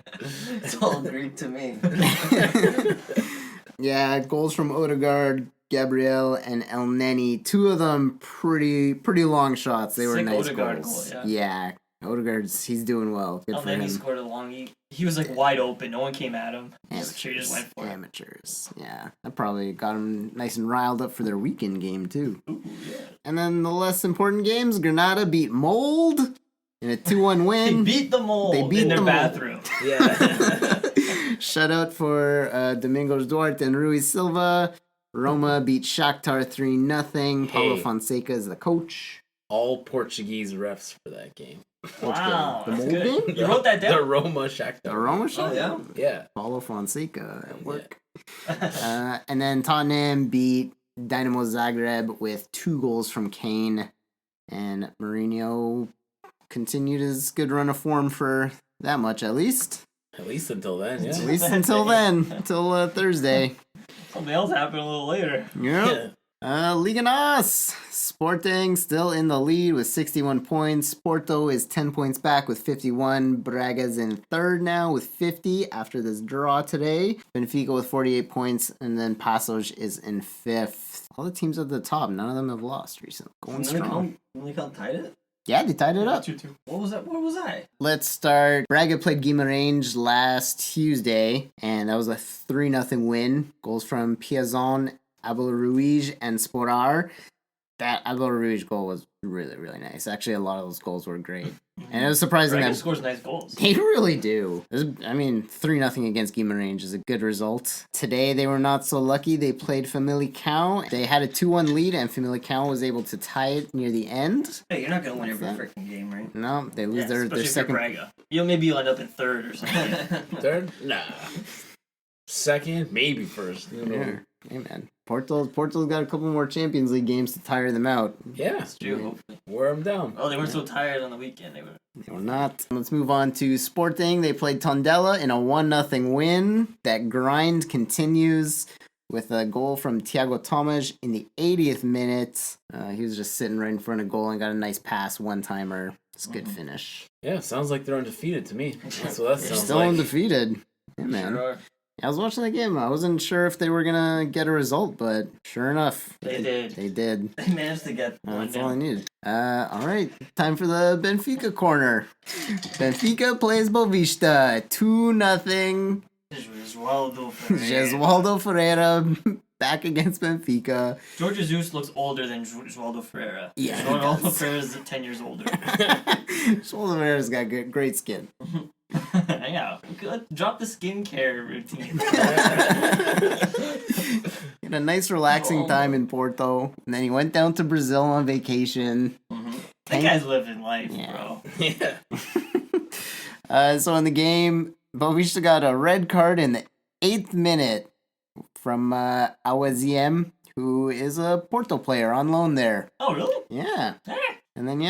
Speaker 6: It's all Greek to me.
Speaker 3: Yeah, goals from Odegaard, Gabriel, and El Neni. Two of them pretty long shots. They were
Speaker 5: Sick
Speaker 3: nice
Speaker 5: Odegaard
Speaker 3: goals.
Speaker 5: goal,
Speaker 3: Yeah, Odegaard's he's doing well. Good
Speaker 5: And
Speaker 3: for
Speaker 5: then
Speaker 3: him.
Speaker 5: he scored a long. He was like wide open. No one came at him. So he
Speaker 3: Amateurs.
Speaker 5: just went for it.
Speaker 3: Amateurs. Yeah, that probably got them nice and riled up for their weekend game too.
Speaker 5: Ooh, yeah.
Speaker 3: And then the less important games, Granada beat Mold in a 2-1
Speaker 5: They
Speaker 3: win.
Speaker 5: beat the mold
Speaker 3: They beat
Speaker 5: in their
Speaker 3: the mold.
Speaker 5: bathroom.
Speaker 4: Yeah.
Speaker 3: Shutout for Domingos Duarte and Rui Silva. Roma beat Shakhtar 3-0. Paulo
Speaker 4: Hey.
Speaker 3: Fonseca is the coach.
Speaker 4: All Portuguese refs for that game.
Speaker 5: Wow,
Speaker 3: The
Speaker 5: that's
Speaker 3: mold
Speaker 5: good.
Speaker 3: game?
Speaker 5: You wrote that
Speaker 4: The
Speaker 5: down.
Speaker 4: Roma Shakhtar.
Speaker 3: The Roma shot?
Speaker 6: yeah?
Speaker 4: Yeah.
Speaker 3: Paulo Fonseca at work. And then Tottenham beat Dynamo Zagreb with 2 goals from Kane. And Mourinho continued his good run of form for that much, at least.
Speaker 4: At least until then, yeah.
Speaker 3: At least until then, until Thursday.
Speaker 5: Something else happened a little later.
Speaker 3: Yep. Liga Nos. Sporting still in the lead with 61 points. Porto is 10 points back with 51. Braga's in third now with 50 after this draw today. Benfica with 48 points. And then Pacos is in fifth. All the teams at the top, none of them have lost recently. Going strong.
Speaker 6: Milan tied it?
Speaker 3: Yeah, they tied it up.
Speaker 5: 2-2.
Speaker 6: What was that? Where was I?
Speaker 3: Let's start. Braga played Guimarães last Tuesday, and that was a 3-0 win. Goals from Piazon, Abel Ruiz, and Sporar. That Abel Ruiz goal was really, really nice. Actually, a lot of those goals were great. And it was surprising
Speaker 5: Braga
Speaker 3: that
Speaker 5: scores nice goals.
Speaker 3: they really do. 3-0 against Guimarães is a good result. Today, they were not so lucky. They played Famalicão. They had a 2-1 lead, and Famalicão was able to tie it near the end.
Speaker 6: Hey, you're not gonna win every
Speaker 3: That-
Speaker 6: freaking game, right?
Speaker 3: No, they lose
Speaker 5: Yeah,
Speaker 3: their
Speaker 5: especially if you're
Speaker 3: second.
Speaker 5: Braga. Maybe you'll end up in third or something.
Speaker 4: Third? Nah. Second? Maybe first. You know.
Speaker 3: Yeah. Hey man, Porto's got a couple more Champions League games to tire them out.
Speaker 4: Yeah.
Speaker 5: True.
Speaker 4: Wear them down.
Speaker 5: Oh, they weren't so tired on the weekend. They were.
Speaker 3: They were not. Let's move on to Sporting. They played Tondela in a 1-0 win. That grind continues with a goal from Thiago Tomas in the 80th minute. He was just sitting right in front of goal and got a nice pass, one-timer. It's a good finish.
Speaker 4: Yeah, sounds like they're undefeated to me. That's what that
Speaker 3: They're
Speaker 4: sounds
Speaker 3: still
Speaker 4: like.
Speaker 3: undefeated. Yeah, man.
Speaker 5: Sure are.
Speaker 3: I was watching the game. I wasn't sure if they were gonna get a result, but sure enough,
Speaker 5: They did.
Speaker 3: They did.
Speaker 6: They managed to get one
Speaker 3: That's all I
Speaker 6: down.
Speaker 3: needed. All right, time for the Benfica corner. Benfica plays Boavista 2-0.
Speaker 5: Jesualdo Ferreira.
Speaker 3: Jesualdo Ferreira back against Benfica.
Speaker 5: George Jesus looks older than Jesualdo Ferreira.
Speaker 3: Yeah, he
Speaker 5: Jesualdo
Speaker 3: does.
Speaker 5: Ferreira is 10 years older.
Speaker 3: Jesualdo Ferreira's got great skin.
Speaker 5: Yeah, good. Drop the skincare routine.
Speaker 3: He had a nice relaxing time in Porto, and then he went down to Brazil on vacation.
Speaker 5: That guy's living life,
Speaker 3: Yeah.
Speaker 5: bro.
Speaker 4: Yeah.
Speaker 3: So in the game, Boavista got a red card in the 8th minute from Awaziem, who is a Porto player on loan there.
Speaker 5: Oh, really?
Speaker 3: Yeah.
Speaker 5: Eh.
Speaker 3: And then,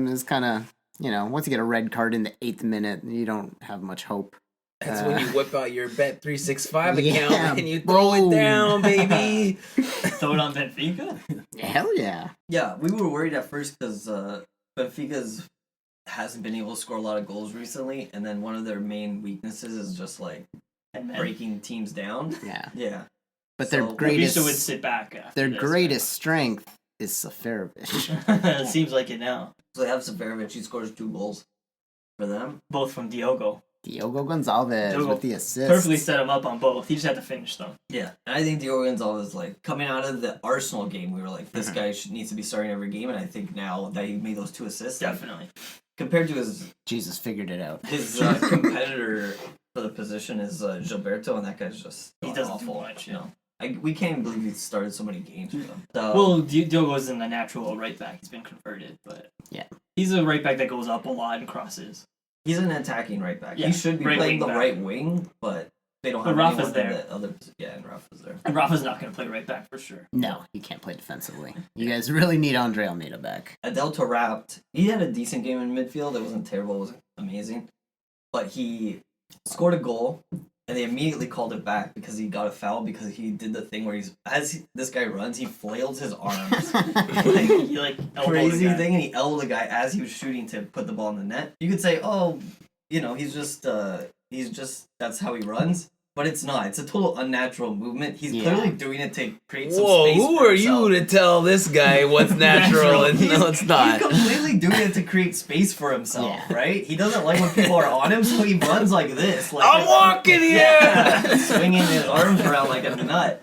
Speaker 3: it's kind of, once you get a red card in the 8th minute, you don't have much hope.
Speaker 4: That's when you whip out your Bet365
Speaker 3: Yeah,
Speaker 4: account and you throw
Speaker 3: boom.
Speaker 4: it down, baby.
Speaker 5: Throw it on Benfica?
Speaker 3: Hell yeah.
Speaker 6: Yeah, we were worried at first because Benfica's hasn't been able to score a lot of goals recently, and then one of their main weaknesses is just like
Speaker 5: And then
Speaker 6: breaking teams down.
Speaker 3: Yeah.
Speaker 6: Yeah.
Speaker 3: But their
Speaker 6: So,
Speaker 3: greatest
Speaker 5: Boavista would sit back after
Speaker 3: their
Speaker 5: this,
Speaker 3: greatest strength is Seferovic.
Speaker 5: right? It seems like it now.
Speaker 6: So they have Seferovic, he scores 2 goals for them.
Speaker 5: Both from Diogo.
Speaker 3: Diogo Gonzalez
Speaker 5: Diogo
Speaker 3: with the assist.
Speaker 5: Perfectly set him up on both. He just had to finish them.
Speaker 6: Yeah. And I think Diogo Gonzalez, like, coming out of the Arsenal game, we were like, this guy needs to be starting every game, and I think now that he made those 2 assists, like,
Speaker 5: Definitely.
Speaker 6: compared to his
Speaker 3: Jesus figured it out.
Speaker 6: competitor for the position is Gilberto, and that guy's just
Speaker 5: He doesn't
Speaker 6: awful.
Speaker 5: do much, yeah.
Speaker 6: We can't even believe he started so many games with them. So,
Speaker 5: Well, Diogo isn't a natural right back. He's been converted, but
Speaker 3: Yeah.
Speaker 5: he's a right back that goes up a lot and crosses.
Speaker 6: he's an attacking right back.
Speaker 5: Yeah,
Speaker 6: He should be
Speaker 5: right
Speaker 6: playing
Speaker 5: wing
Speaker 6: the
Speaker 5: back.
Speaker 6: right wing, but they don't
Speaker 5: But
Speaker 6: have
Speaker 5: Rafa's
Speaker 6: anyone in
Speaker 5: there.
Speaker 6: the other. Yeah, and Rafa's there.
Speaker 5: And Rafa's not going to play right back for sure.
Speaker 3: No, he can't play defensively. You guys really need Andre Almeida back.
Speaker 6: Adelto Rapt, he had a decent game in midfield. It wasn't terrible. It wasn't amazing, but he scored a goal, and they immediately called it back because he got a foul because he did the thing where this guy runs, he flails his arms.
Speaker 5: He like elbowed
Speaker 6: Crazy
Speaker 5: a guy.
Speaker 6: thing, and he elbowed the guy as he was shooting to put the ball in the net. You could say, oh, he's just that's how he runs, but it's not. It's a total unnatural movement. He's
Speaker 3: Yeah.
Speaker 6: clearly doing it to create some
Speaker 4: Whoa,
Speaker 6: space.
Speaker 4: who
Speaker 6: for
Speaker 4: are
Speaker 6: himself.
Speaker 4: you to tell this guy what's natural and no, it's not?
Speaker 6: He's completely doing it to create space for himself,
Speaker 3: Yeah.
Speaker 6: right? He doesn't like when people are on him, so he runs like this. Like
Speaker 4: I'm walking here!
Speaker 6: Yeah, swinging his arms around like a nut.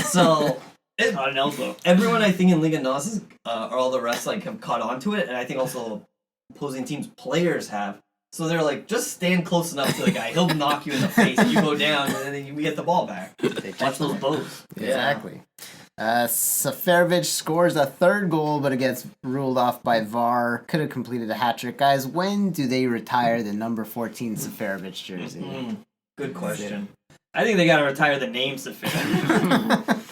Speaker 6: So
Speaker 5: Not an elbow.
Speaker 6: everyone, I think, in Liga Nos or all the rest, like, have caught on to it, and I think also opposing teams' players have. So they're like, just stand close enough to the guy. He'll knock you in the face. You go down, and then we get the ball back.
Speaker 5: Watch those bows.
Speaker 3: Exactly. Seferovic scores a 3rd goal, but it gets ruled off by VAR. Could have completed a hat trick. Guys, when do they retire the number 14 Seferovic jersey?
Speaker 6: Good question.
Speaker 5: I think they got to retire the name Seferovic.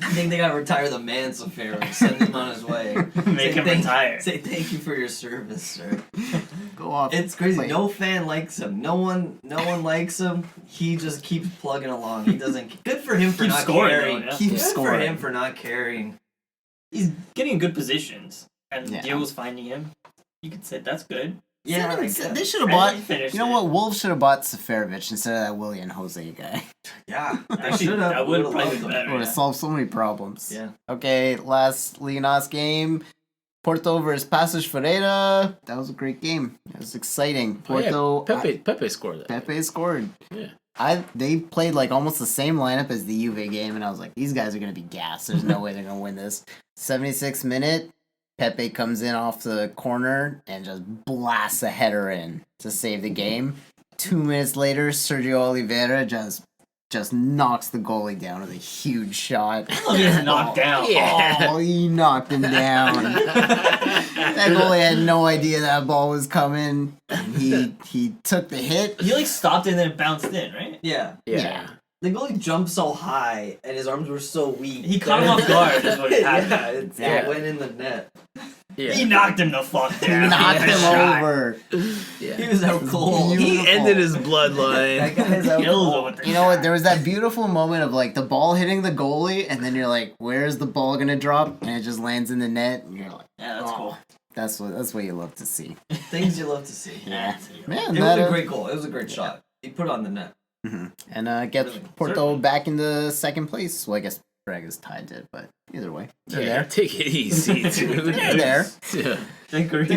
Speaker 6: I think they gotta retire the man Seferovic. Send him on his way.
Speaker 5: Make him retire.
Speaker 6: Say thank you for your service, sir.
Speaker 3: Go off.
Speaker 6: It's crazy.
Speaker 3: Play.
Speaker 6: No fan likes him. No one likes him. He just keeps plugging along. He doesn't. Good for him for
Speaker 5: Keep
Speaker 6: not
Speaker 5: scoring,
Speaker 6: caring.
Speaker 5: though, yeah.
Speaker 3: Keep
Speaker 6: Good for
Speaker 3: scoring.
Speaker 6: him for not caring.
Speaker 5: He's getting in good positions, and
Speaker 3: Yeah.
Speaker 5: Diogo's finding him. You could say that's good.
Speaker 6: Yeah, I
Speaker 3: They
Speaker 6: guess.
Speaker 3: should have
Speaker 5: And
Speaker 3: bought.
Speaker 5: he finished
Speaker 3: You know
Speaker 5: it.
Speaker 3: what? Wolves should have bought Seferovic instead of that William Jose guy.
Speaker 6: Yeah, they
Speaker 5: Actually,
Speaker 6: should have.
Speaker 5: that would probably be better.
Speaker 3: Would have
Speaker 5: Yeah.
Speaker 3: solved so many problems.
Speaker 6: Yeah.
Speaker 3: Okay, last Liga Nos game. Porto versus Pacos Ferreira. That was a great game. It was exciting.
Speaker 4: Oh, yeah,
Speaker 3: Porto.
Speaker 4: Pepe scored that.
Speaker 3: Pepe scored.
Speaker 4: Yeah.
Speaker 3: They played like almost the same lineup as the Juve game, and I was like, these guys are gonna be gassed. There's no way they're gonna win this. 76th minute, Pepe comes in off the corner and just blasts a header in to save the game. 2 minutes later, Sergio Oliveira just knocks the goalie down with a huge shot.
Speaker 5: Oh, he was knocked down.
Speaker 4: Yeah.
Speaker 3: Oh, he knocked him down. That goalie had no idea that ball was coming. He took the hit.
Speaker 5: He like stopped and then it bounced in, right?
Speaker 6: Yeah.
Speaker 3: Yeah.
Speaker 6: The goalie jumped so high and his arms were so weak.
Speaker 5: He caught him off guard, is what happened.
Speaker 6: Yeah,
Speaker 3: Yeah.
Speaker 6: it went in the net.
Speaker 5: He knocked him the fuck down.
Speaker 3: Knocked
Speaker 5: He had a
Speaker 3: him
Speaker 5: shot.
Speaker 3: over.
Speaker 6: He was out cold.
Speaker 3: Beautiful.
Speaker 4: He ended his
Speaker 6: That
Speaker 4: bloodline.
Speaker 6: guy's out
Speaker 5: Killed him
Speaker 6: cold.
Speaker 5: with the
Speaker 3: You know what?
Speaker 5: shot.
Speaker 3: There was that beautiful moment of like the ball hitting the goalie, and then you're like, "Where's the ball gonna drop?" And it just lands in the net, and you're like,
Speaker 5: Yeah, that's
Speaker 3: "Oh,
Speaker 5: cool.
Speaker 3: that's what you love to see."
Speaker 6: Things you love to see.
Speaker 3: Yeah,
Speaker 5: Yeah.
Speaker 3: man,
Speaker 6: It
Speaker 3: that
Speaker 6: was a great goal. It was a great shot. He put it on the net.
Speaker 3: And gets
Speaker 6: Really?
Speaker 3: Porto back into second place. Well, I guess Braga's tied it, but either way, they're
Speaker 4: Yeah,
Speaker 3: there.
Speaker 4: take it easy, dude.
Speaker 3: They're there.
Speaker 4: Yeah,
Speaker 6: Take it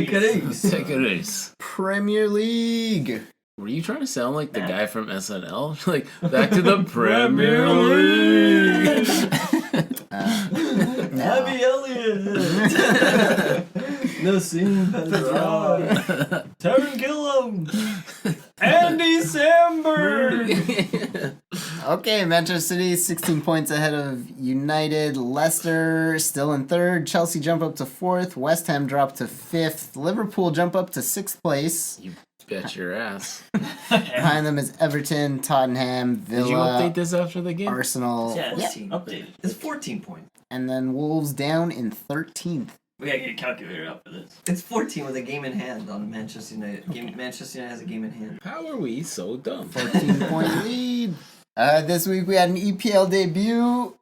Speaker 6: easy.
Speaker 4: take it easy.
Speaker 3: Premier League.
Speaker 4: Were you trying to sound like the guy from SNL? Like, back to the Premier League.
Speaker 3: No.
Speaker 6: Abby Elliott. Nassim Petrov. Taron Gilliam. Andy Samberg.
Speaker 3: Okay, Manchester City 16 points ahead of United. Leicester still in third. Chelsea jump up to fourth. West Ham drop to fifth. Liverpool jump up to sixth place.
Speaker 4: You bet your ass.
Speaker 3: Behind them is Everton, Tottenham,
Speaker 4: Did you
Speaker 3: Villa,
Speaker 4: update this after the game?
Speaker 3: Arsenal,
Speaker 5: Yeah,
Speaker 3: yeah,
Speaker 6: 14.
Speaker 5: updated.
Speaker 6: It's 14 points.
Speaker 3: and then Wolves down in 13th.
Speaker 5: We gotta get a calculator out for this.
Speaker 6: It's 14 with a game in hand on Manchester United. Manchester United has a game in hand.
Speaker 4: How are we so dumb?
Speaker 3: 14-point lead. This week we had an EPL debut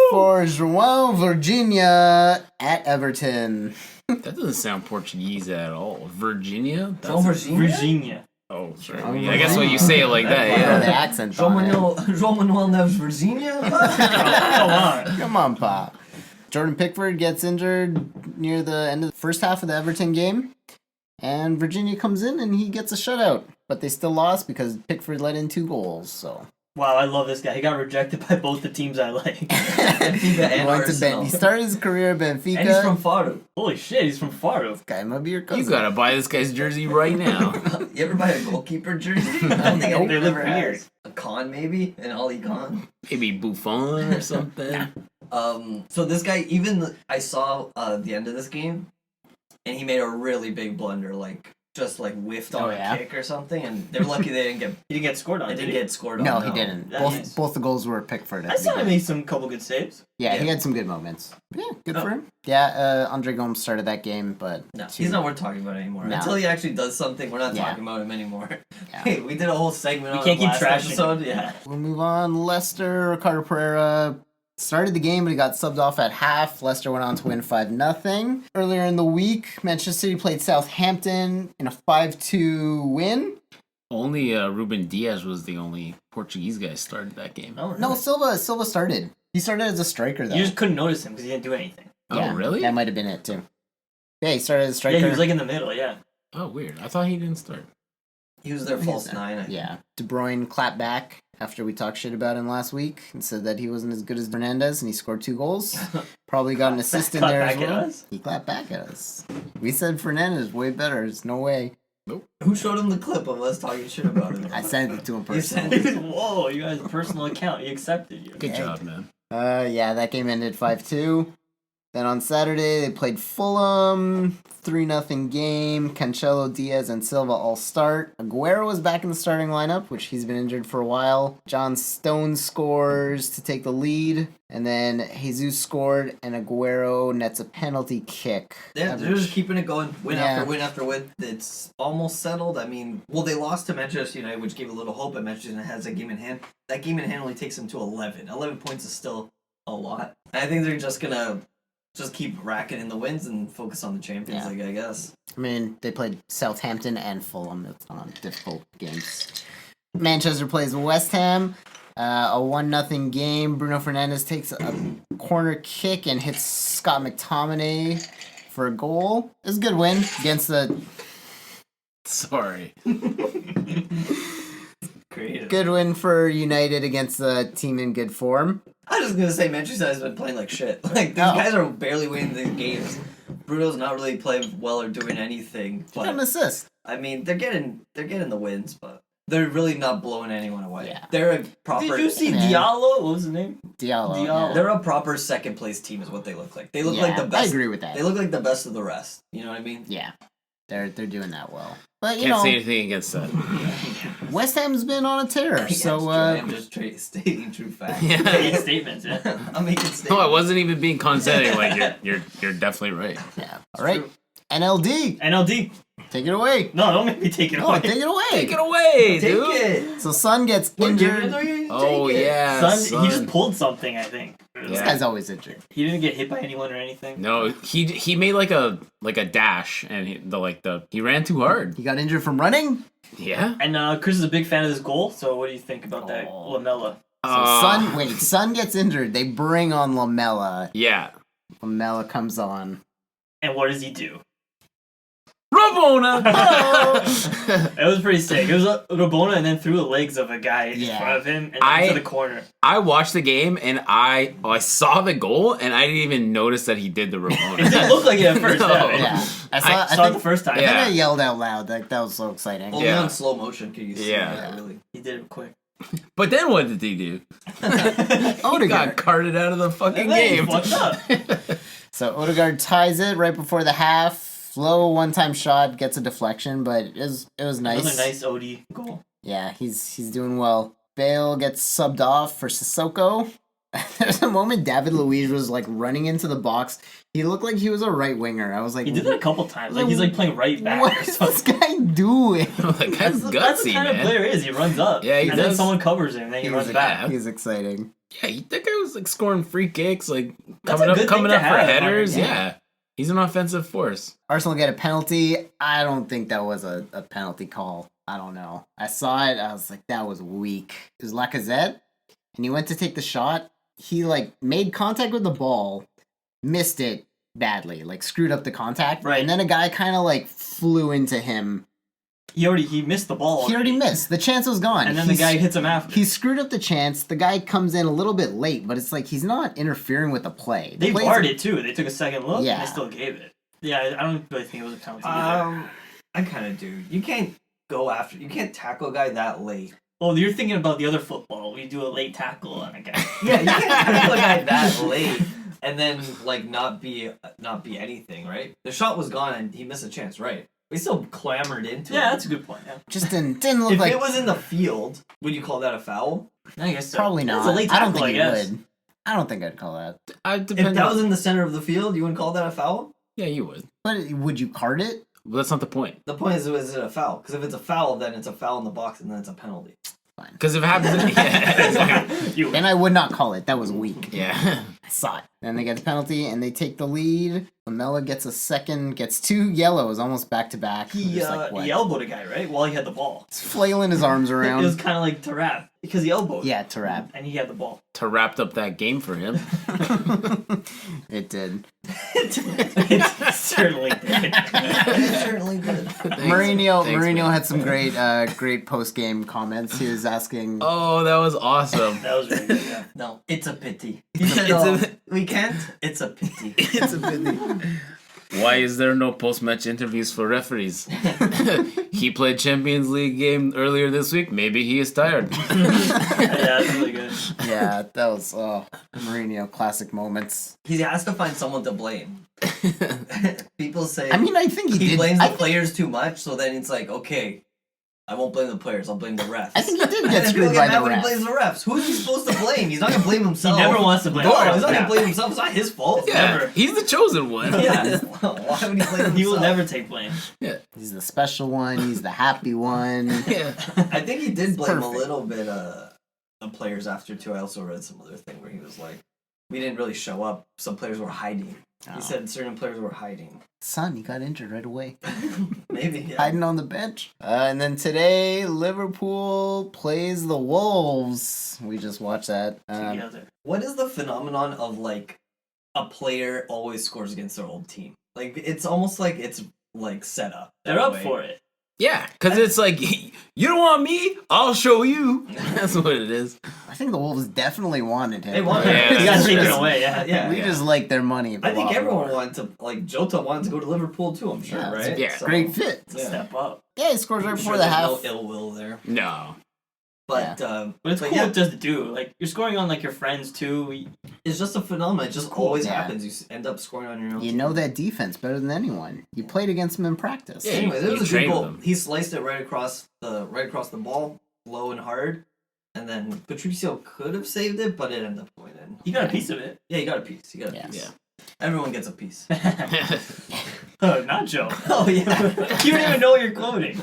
Speaker 3: for João Virginia at Everton.
Speaker 4: That doesn't sound Portuguese at all. Virginia?
Speaker 6: João Virginia?
Speaker 5: Virginia.
Speaker 4: Oh, sorry. I guess when you say it like that,
Speaker 3: Oh, the
Speaker 4: yeah.
Speaker 3: accent on it.
Speaker 6: João Manuel Neves Virginia?
Speaker 5: Come on.
Speaker 3: Come on, Pop. Jordan Pickford gets injured near the end of the first half of the Everton game. And Virginia comes in and he gets a shutout. But they still lost because Pickford let in 2 goals. So
Speaker 5: Wow, I love this guy. He got rejected by both the teams I like.
Speaker 6: Benfica and
Speaker 3: went to
Speaker 6: Arsenal.
Speaker 3: He started his career at Benfica.
Speaker 6: And he's from Faro.
Speaker 5: Holy shit, he's from Faro.
Speaker 3: Guy might be your cousin.
Speaker 4: You gotta buy this guy's jersey right now.
Speaker 6: You ever buy a goalkeeper jersey? I don't think anyone
Speaker 5: They look
Speaker 6: ever
Speaker 5: weird.
Speaker 6: has. A Khan maybe? An Ali Khan?
Speaker 4: Maybe Buffon or something.
Speaker 6: So this guy, I saw the end of this game, and he made a really big blunder, just whiffed on a kick or something, and they're lucky they didn't get.
Speaker 5: He didn't get scored on.
Speaker 6: They
Speaker 5: Did
Speaker 6: didn't
Speaker 5: he?
Speaker 6: get scored on.
Speaker 3: No, he didn't.
Speaker 5: Nice.
Speaker 3: Both the goals were Pickford.
Speaker 5: I
Speaker 3: At the
Speaker 5: saw him
Speaker 3: beginning.
Speaker 5: make some couple good saves.
Speaker 3: Yeah, he
Speaker 6: Yeah.
Speaker 3: had some good moments. Yeah, good for him. Yeah, Andre Gomes started that game, but
Speaker 6: No, he's not worth talking about anymore.
Speaker 3: No.
Speaker 6: Until he actually does something, we're not
Speaker 3: Yeah.
Speaker 6: talking about him anymore.
Speaker 3: Yeah.
Speaker 6: Hey, we did a whole segment
Speaker 5: We
Speaker 6: on
Speaker 5: can't
Speaker 6: him
Speaker 5: keep
Speaker 6: last
Speaker 5: trashing
Speaker 6: episode.
Speaker 5: him.
Speaker 6: Yeah.
Speaker 3: We'll move on. Leicester, Ricardo Pereira started the game, but he got subbed off at half. Leicester went on to win 5-0. Earlier in the week, Manchester City played Southampton in a 5-2 win.
Speaker 4: Only Ruben Diaz was the only Portuguese guy started that game.
Speaker 5: Oh, really?
Speaker 3: No, Silva started. He started as a striker, though.
Speaker 5: You just couldn't notice him because he didn't do anything.
Speaker 3: Yeah,
Speaker 4: Oh, really?
Speaker 3: That might have been it, too. Yeah, he started as a striker.
Speaker 5: Yeah, he was in the middle. Yeah.
Speaker 4: Oh, weird. I thought he didn't start.
Speaker 6: He was their false 9. I think.
Speaker 3: Yeah. De Bruyne clapped back after we talked shit about him last week and said that he wasn't as good as Fernandes, and he scored 2 goals. Probably got an assist in
Speaker 5: Clapped
Speaker 3: there as
Speaker 5: back at
Speaker 3: well.
Speaker 5: us?
Speaker 3: He clapped back at us. We said Fernandes way better. There's no way.
Speaker 6: Who showed him the clip of us talking shit about him?
Speaker 3: I sent it to him
Speaker 6: You sent
Speaker 3: personally.
Speaker 5: Whoa, you guys' personal account. He accepted you.
Speaker 4: Good job, man.
Speaker 3: Yeah, that game ended 5-2. Then on Saturday, they played Fulham, 3-0 game. Cancelo, Diaz, and Silva all start. Aguero was back in the starting lineup, which he's been injured for a while. John Stones scores to take the lead. And then Jesus scored, and Aguero nets a penalty kick.
Speaker 6: Yeah, they're just keeping it going, win
Speaker 3: Yeah.
Speaker 6: after win after win. It's almost settled. I mean, well, they lost to Manchester United, which gave a little hope, but Manchester United has a game in hand. That game in hand only takes them to 11. 11 points is still a lot. I think they're just gonna keep racking in the wins and focus on the Champions
Speaker 3: Yeah.
Speaker 6: League, I guess.
Speaker 3: I mean, they played Southampton and Fulham. It's not difficult games. Manchester plays West Ham. A 1-0 game. Bruno Fernandes takes a corner kick and hits Scott McTominay for a goal. It was a good win against the
Speaker 4: Sorry.
Speaker 6: Creative.
Speaker 3: good win for United against the team in good form.
Speaker 6: I was just gonna say Manchester United's been playing like shit. Like these guys are barely winning the games. Bruno's not really playing well or doing anything.
Speaker 3: Got an
Speaker 6: But
Speaker 3: assist.
Speaker 6: I mean, they're getting the wins, but they're really not blowing anyone away.
Speaker 3: Yeah.
Speaker 6: They're a proper.
Speaker 5: Did you see
Speaker 3: Man.
Speaker 5: Diallo? What was his name?
Speaker 3: Diallo.
Speaker 5: Diallo.
Speaker 3: Yeah.
Speaker 6: They're a proper second place team, is what they look like. They look
Speaker 3: Yeah,
Speaker 6: like the best.
Speaker 3: I agree with that.
Speaker 6: They look like the best of the rest. You know what I mean?
Speaker 3: Yeah. They're doing that well. But, you
Speaker 4: Can't
Speaker 3: know,
Speaker 4: say anything against that.
Speaker 3: West Ham's been on a tear. So,
Speaker 6: I'm just stating true facts.
Speaker 5: Making
Speaker 4: Yeah.
Speaker 5: statements. Yeah.
Speaker 6: I'm making statements.
Speaker 4: No, I wasn't even being condescending. Like you're definitely right.
Speaker 3: yeah. All right. NLD.
Speaker 5: NLD.
Speaker 3: Take it away.
Speaker 5: No, don't make me take it
Speaker 3: No,
Speaker 5: away.
Speaker 3: take it away.
Speaker 4: Take it away,
Speaker 6: Take
Speaker 4: dude.
Speaker 6: it.
Speaker 3: So Son gets
Speaker 6: We're giving
Speaker 3: injured.
Speaker 6: it to you,
Speaker 4: Oh
Speaker 6: take it.
Speaker 4: yeah,
Speaker 5: Son, he just pulled something, I think.
Speaker 3: This
Speaker 4: Yeah.
Speaker 3: guy's always injured.
Speaker 5: He didn't get hit by anyone or anything.
Speaker 4: No, he made like a dash and he ran too hard.
Speaker 3: He got injured from running.
Speaker 4: Yeah.
Speaker 5: And Chris is a big fan of this goal, so what do you think about that
Speaker 3: Oh.
Speaker 5: Lamella?
Speaker 3: So Son gets injured. They bring on Lamella.
Speaker 4: Yeah.
Speaker 3: Lamella comes on.
Speaker 5: And what does he do?
Speaker 4: Rabona.
Speaker 5: It was pretty sick. It was Rabona and then through the legs of a guy in front of him and then to the corner.
Speaker 4: I watched the game and I saw the goal and I didn't even notice that he did the
Speaker 5: It
Speaker 4: Rabona.
Speaker 5: didn't look like it at first.
Speaker 4: No.
Speaker 3: Yeah, I
Speaker 5: saw it
Speaker 3: think
Speaker 5: the first time.
Speaker 3: I think
Speaker 4: Yeah.
Speaker 3: I yelled out loud. That was so exciting.
Speaker 6: Only
Speaker 4: Yeah.
Speaker 6: on slow motion can you see
Speaker 4: Yeah.
Speaker 6: that, really.
Speaker 5: He did it quick.
Speaker 4: But then what did he do? He
Speaker 3: Odegaard.
Speaker 4: got carted out of the fucking
Speaker 5: And then he
Speaker 4: game.
Speaker 5: fucked up.
Speaker 3: So Odegaard ties it right before the half. Low one-time shot gets a deflection, but it was nice.
Speaker 5: Another nice OD goal.
Speaker 3: Yeah, he's doing well. Bale gets subbed off for Sissoko. There's a moment David Luiz was like running into the box. He looked like he was a right winger. I was like,
Speaker 5: He did that a couple times. Like he's like playing right back.
Speaker 3: what
Speaker 5: or
Speaker 3: is
Speaker 5: something.
Speaker 3: this guy doing?
Speaker 4: Like, that's
Speaker 5: That's the
Speaker 4: gutsy,
Speaker 5: kind of
Speaker 4: man.
Speaker 5: player he is. He runs up.
Speaker 4: Yeah, he
Speaker 5: and then
Speaker 4: does.
Speaker 5: someone covers him, and then he runs back.
Speaker 3: He's exciting.
Speaker 4: Yeah, that guy was like scoring free kicks, like
Speaker 5: That's a good thing
Speaker 4: coming
Speaker 5: to
Speaker 4: up for
Speaker 5: have,
Speaker 4: headers.
Speaker 5: yeah.
Speaker 4: Yeah. He's an offensive force.
Speaker 3: Arsenal get a penalty. I don't think that was a penalty call. I don't know. I saw it. I was like, that was weak. It was Lacazette, and he went to take the shot. He like made contact with the ball, missed it badly, like screwed up the contact.
Speaker 5: Right.
Speaker 3: And then a guy kind of like flew into him.
Speaker 5: He missed the ball.
Speaker 3: He already missed. The chance was gone.
Speaker 5: And then the guy hits him after.
Speaker 3: He screwed up the chance. The guy comes in a little bit late, but it's like he's not interfering with the play. The
Speaker 5: They
Speaker 3: play's-
Speaker 5: barred it too. They took a second look
Speaker 3: Yeah.
Speaker 5: and they still gave it. Yeah, I don't really think it was a penalty either.
Speaker 6: I kind of do. You can't you can't tackle a guy that late.
Speaker 5: Oh, you're thinking about the other football. We do a late tackle on a guy.
Speaker 6: Yeah, you can't tackle a guy that late and then like not be anything, right? The shot was gone and he missed a chance, right? We still clambered into it.
Speaker 5: Yeah, that's a good point. Yeah.
Speaker 3: just didn't look
Speaker 6: If
Speaker 3: like
Speaker 6: it was in the field, would you call that a foul?
Speaker 5: I guess so.
Speaker 3: probably
Speaker 5: It's
Speaker 3: not.
Speaker 5: a late
Speaker 3: I don't
Speaker 5: tackle,
Speaker 3: think
Speaker 5: I
Speaker 3: he
Speaker 5: guess.
Speaker 3: would. I don't think I'd call that.
Speaker 6: If that was in the center of the field, you wouldn't call that a foul?
Speaker 4: Yeah, you would.
Speaker 3: But would you card it?
Speaker 4: But that's not the point.
Speaker 6: The point is it a foul? Because if it's a foul, then it's a foul in the box and then it's a penalty.
Speaker 4: Because if it happens, yeah, exactly.
Speaker 3: Then I would not call it. That was weak.
Speaker 4: Yeah.
Speaker 3: I saw it. Then they get the penalty and they take the lead. Lamella gets a second, gets 2 yellows almost back to back.
Speaker 5: He
Speaker 3: Just like, what?
Speaker 5: he elbowed a guy, right? While he had the ball.
Speaker 3: He's flailing his arms
Speaker 5: It
Speaker 3: around.
Speaker 5: was kind of like to wrap because he elbowed.
Speaker 3: Yeah, to wrap.
Speaker 5: And he had the ball.
Speaker 4: To wrapped up that game for him.
Speaker 3: It did.
Speaker 5: It certainly did.
Speaker 6: Certainly did.
Speaker 3: Mourinho had some great post game comments. He was asking,
Speaker 4: Oh, that was awesome.
Speaker 5: That was really good. Yeah.
Speaker 6: No, it's a pity. He said, we can't. It's a pity.
Speaker 3: "It's a pity."
Speaker 4: Why is there no post-match interviews for referees? He played Champions League game earlier this week. Maybe he is tired.
Speaker 5: Yeah, that's really good.
Speaker 3: Yeah, that was Mourinho classic moments.
Speaker 6: He has to find someone to blame. People say
Speaker 3: I mean, I think he
Speaker 6: he
Speaker 3: did.
Speaker 6: blames
Speaker 3: I
Speaker 6: the players too much, so then it's like, okay, I won't blame the players, I'll blame the refs.
Speaker 3: think he did
Speaker 6: And
Speaker 3: get
Speaker 6: then
Speaker 3: screwed
Speaker 6: people
Speaker 3: by
Speaker 6: get mad
Speaker 3: the
Speaker 6: when he
Speaker 3: refs.
Speaker 6: blames the refs. Who is he supposed to blame? He's not gonna blame himself.
Speaker 5: He never wants to blame
Speaker 6: No,
Speaker 5: himself.
Speaker 6: he's not
Speaker 5: Yeah.
Speaker 6: gonna blame himself. It's not his fault.
Speaker 4: Yeah,
Speaker 5: Never.
Speaker 4: he's the chosen one.
Speaker 5: Yeah.
Speaker 6: Why would he blame himself?
Speaker 5: He will never take blame.
Speaker 3: He's the special one. He's the happy one.
Speaker 4: Yeah.
Speaker 6: I think he did blame
Speaker 3: perfect.
Speaker 6: a little bit the players after too. I also read some other thing where he was like, we didn't really show up. Some players were hiding.
Speaker 3: Oh.
Speaker 6: He said certain players were hiding.
Speaker 3: Son, he got injured right away.
Speaker 6: Maybe. Yeah.
Speaker 3: Hiding on the bench. And then today, Liverpool plays the Wolves. We just watched that.
Speaker 5: Together.
Speaker 6: What is the phenomenon of like a player always scores against their old team? Like it's almost like it's like set up.
Speaker 5: They're up for it.
Speaker 4: Yeah, because it's like, you don't want me? I'll show you. That's what it is.
Speaker 3: I think the Wolves definitely wanted him.
Speaker 6: They wanted
Speaker 4: Yeah,
Speaker 6: him.
Speaker 5: You
Speaker 4: that's
Speaker 5: gotta take it
Speaker 4: true.
Speaker 5: away, yeah.
Speaker 6: Yeah.
Speaker 3: We just like their money.
Speaker 6: I think
Speaker 3: a lot
Speaker 6: everyone
Speaker 3: more.
Speaker 6: wanted to, like Jota wanted to go to Liverpool too, I'm sure,
Speaker 3: Yeah,
Speaker 6: right?
Speaker 4: yeah,
Speaker 3: Great fit.
Speaker 5: It's a step up.
Speaker 3: Yeah, he scores right
Speaker 6: I'm
Speaker 3: before
Speaker 6: sure
Speaker 3: the
Speaker 6: there's
Speaker 3: half.
Speaker 6: no ill will there.
Speaker 4: No.
Speaker 6: But
Speaker 5: But it's cool
Speaker 6: yeah,
Speaker 5: just to do. Like, you're scoring on, like, your friends, too.
Speaker 6: it's just a phenomenon. It just
Speaker 5: Cool.
Speaker 6: always
Speaker 3: Yeah.
Speaker 6: happens. You end up scoring on your own.
Speaker 3: You
Speaker 6: team.
Speaker 3: know that defense better than anyone. You played against them in practice.
Speaker 4: Yeah.
Speaker 6: Anyway, there
Speaker 4: You
Speaker 6: was a
Speaker 4: train
Speaker 6: good
Speaker 4: with
Speaker 6: goal.
Speaker 4: them.
Speaker 6: He sliced it right across the ball, low and hard, and then Patricio could have saved it, but it ended up going in.
Speaker 5: You got a piece of it.
Speaker 6: Yeah, he got a piece. He got a
Speaker 3: Yeah.
Speaker 6: piece.
Speaker 4: Yeah.
Speaker 6: Everyone gets a piece.
Speaker 5: Oh, Nacho.
Speaker 6: Oh yeah.
Speaker 5: You don't even know what you're quoting.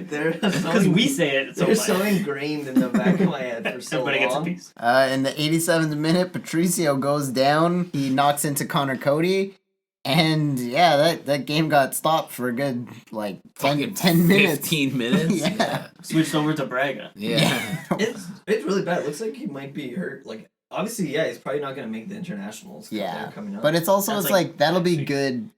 Speaker 6: They're
Speaker 5: Because
Speaker 6: so,
Speaker 5: we say it so
Speaker 6: they're
Speaker 5: much.
Speaker 6: so ingrained in the back of my head for so
Speaker 5: Everybody gets a
Speaker 6: long.
Speaker 5: piece.
Speaker 3: In the 87th minute, Patricio goes down. He knocks into Connor Cody. And yeah, that game got stopped for a good 10 minutes.
Speaker 4: 15 minutes?
Speaker 3: Yeah.
Speaker 5: Switched over to Braga.
Speaker 4: Yeah.
Speaker 6: It's really bad. It looks like he might be hurt. Like obviously, yeah, he's probably not gonna make the internationals. 'Cause
Speaker 3: Yeah.
Speaker 6: they're coming up.
Speaker 3: But it's also,
Speaker 5: That's
Speaker 3: it's
Speaker 5: like
Speaker 3: that'll be
Speaker 5: next week.
Speaker 3: good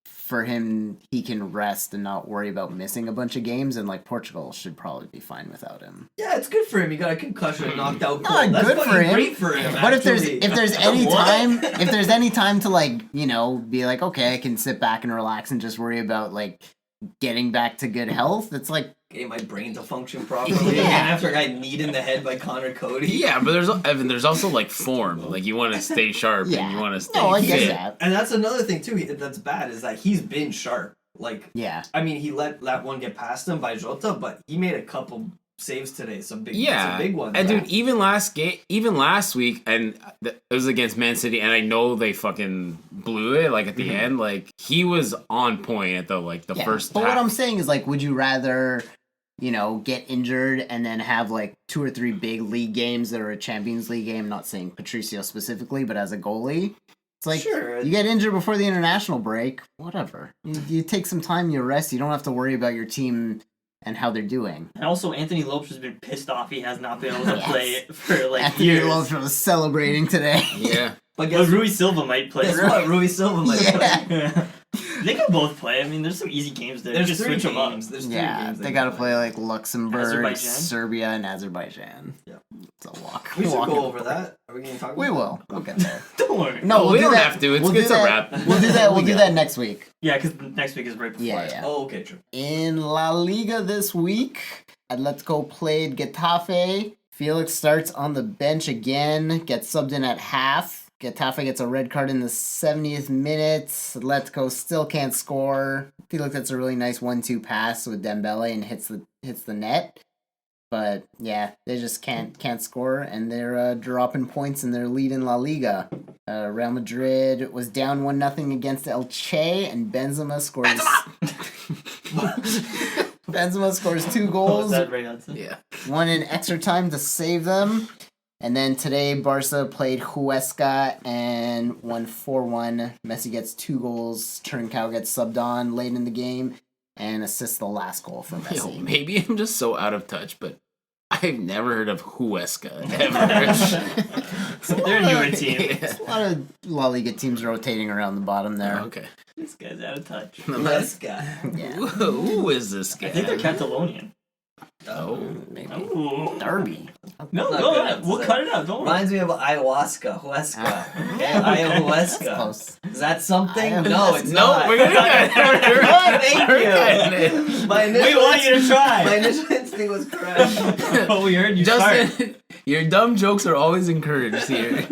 Speaker 3: for him. He can rest and not worry about missing a bunch of games. And Portugal should probably be fine without him.
Speaker 6: yeah, it's good for him. He got a concussion, knocked out.
Speaker 3: No,
Speaker 6: Cold. That's
Speaker 3: good for
Speaker 6: fucking
Speaker 3: him.
Speaker 6: Great for him.
Speaker 3: But if there's
Speaker 6: actually.
Speaker 3: any
Speaker 6: What?
Speaker 3: time to be like, okay, I can sit back and relax and just worry about getting back to good health, it's
Speaker 6: getting my brain to function properly.
Speaker 3: Yeah.
Speaker 6: And after I got kneed in the head by Connor Cody.
Speaker 4: Yeah, but there's also form. You want to stay sharp
Speaker 3: Yeah.
Speaker 4: and you want to stay
Speaker 3: no, I
Speaker 4: fit.
Speaker 3: get that.
Speaker 6: And that's another thing too. That's bad is that he's been sharp.
Speaker 3: Yeah.
Speaker 6: I mean, he let that one get past him by Jota, but he made a couple saves today. Some big ones.
Speaker 4: And dude, even last week, and it was against Man City, and I know they fucking blew it. At the end, he was on point at the first.
Speaker 3: But
Speaker 4: half.
Speaker 3: what I'm saying is, would you rather, get injured and then have 2 or 3 big league games that are a Champions League game? Not saying Patricio specifically, but as a goalie, it's
Speaker 6: Sure.
Speaker 3: you get injured before the international break. Whatever, you take some time, you rest. You don't have to worry about your team and how they're doing.
Speaker 5: And also, Anthony Lopes has been pissed off he has not been able to
Speaker 3: Yes.
Speaker 5: play for
Speaker 3: Anthony
Speaker 5: years.
Speaker 3: Lopes was celebrating today.
Speaker 4: Yeah.
Speaker 6: But
Speaker 5: But
Speaker 6: guess,
Speaker 5: Rui Silva might play.
Speaker 6: guess what? Rui Silva might play.
Speaker 3: Yeah.
Speaker 5: They can both play. I mean, there's some easy games there.
Speaker 6: There's
Speaker 5: Just
Speaker 6: 3
Speaker 5: switch them up.
Speaker 6: games. There's 3
Speaker 3: Yeah,
Speaker 6: games.
Speaker 3: they got to play Luxembourg,
Speaker 5: Azerbaijan?
Speaker 3: Serbia, and Azerbaijan.
Speaker 6: Yeah.
Speaker 3: It's a walk.
Speaker 6: We should
Speaker 3: Walk
Speaker 6: go
Speaker 3: in.
Speaker 6: over that. Are we going to talk about
Speaker 3: We
Speaker 6: that?
Speaker 3: will. We'll get there.
Speaker 5: Don't worry.
Speaker 3: No,
Speaker 4: we
Speaker 3: we'll do
Speaker 4: don't
Speaker 3: that.
Speaker 4: have to. It's
Speaker 3: We'll do
Speaker 4: a
Speaker 3: that.
Speaker 4: wrap.
Speaker 3: We'll do that. We'll
Speaker 5: We
Speaker 3: do
Speaker 5: got
Speaker 3: that next week.
Speaker 5: Yeah, because next week is right before.
Speaker 3: Yeah,
Speaker 5: it.
Speaker 3: yeah.
Speaker 6: Oh, okay, true.
Speaker 3: In La Liga this week, Atletico played Getafe. Felix starts on the bench again, gets subbed in at half. Getafe gets a red card in the 70th minute. Atletico still can't score. Felix gets a really nice 1-2 pass with Dembele and hits the net. But yeah, they just can't score, and they're dropping points in their lead in La Liga. Real Madrid was down 1-0 against Elche, and Benzema scores. Benzema scores 2
Speaker 5: Oh, is
Speaker 3: goals,
Speaker 5: that Ray Hudson?
Speaker 4: Yeah.
Speaker 3: one in extra time to save them. And then today, Barca played Huesca and won 4-1. Messi gets 2 goals. Trincao gets subbed on late in the game and assists the last goal for Messi.
Speaker 4: Maybe I'm just so out of touch, but I've never heard of Huesca ever.
Speaker 5: They're a newer team.
Speaker 3: There's a lot of La Liga teams rotating around the bottom there.
Speaker 4: Okay.
Speaker 5: This guy's out of touch.
Speaker 6: This guy.
Speaker 3: Yeah,
Speaker 4: Who is this guy?
Speaker 5: I think they're Catalonian.
Speaker 4: Oh.
Speaker 3: maybe.
Speaker 5: Ooh.
Speaker 3: Derby.
Speaker 5: No,
Speaker 6: Not
Speaker 5: go
Speaker 6: good.
Speaker 5: ahead. We'll cut it out. Don't worry.
Speaker 6: Reminds me of ayahuasca. Huesca.
Speaker 3: Ah.
Speaker 6: Okay, ayahuasca.
Speaker 3: Close.
Speaker 6: Is that something?
Speaker 3: Ayahuasca.
Speaker 6: No, it's
Speaker 4: No,
Speaker 6: not.
Speaker 4: we're gonna
Speaker 6: Thank
Speaker 4: We're
Speaker 6: you.
Speaker 4: getting
Speaker 6: My initial
Speaker 5: We want you to
Speaker 6: My
Speaker 5: try.
Speaker 6: initial instinct was correct.
Speaker 5: But we heard you
Speaker 4: Justin, your dumb jokes are always encouraged here.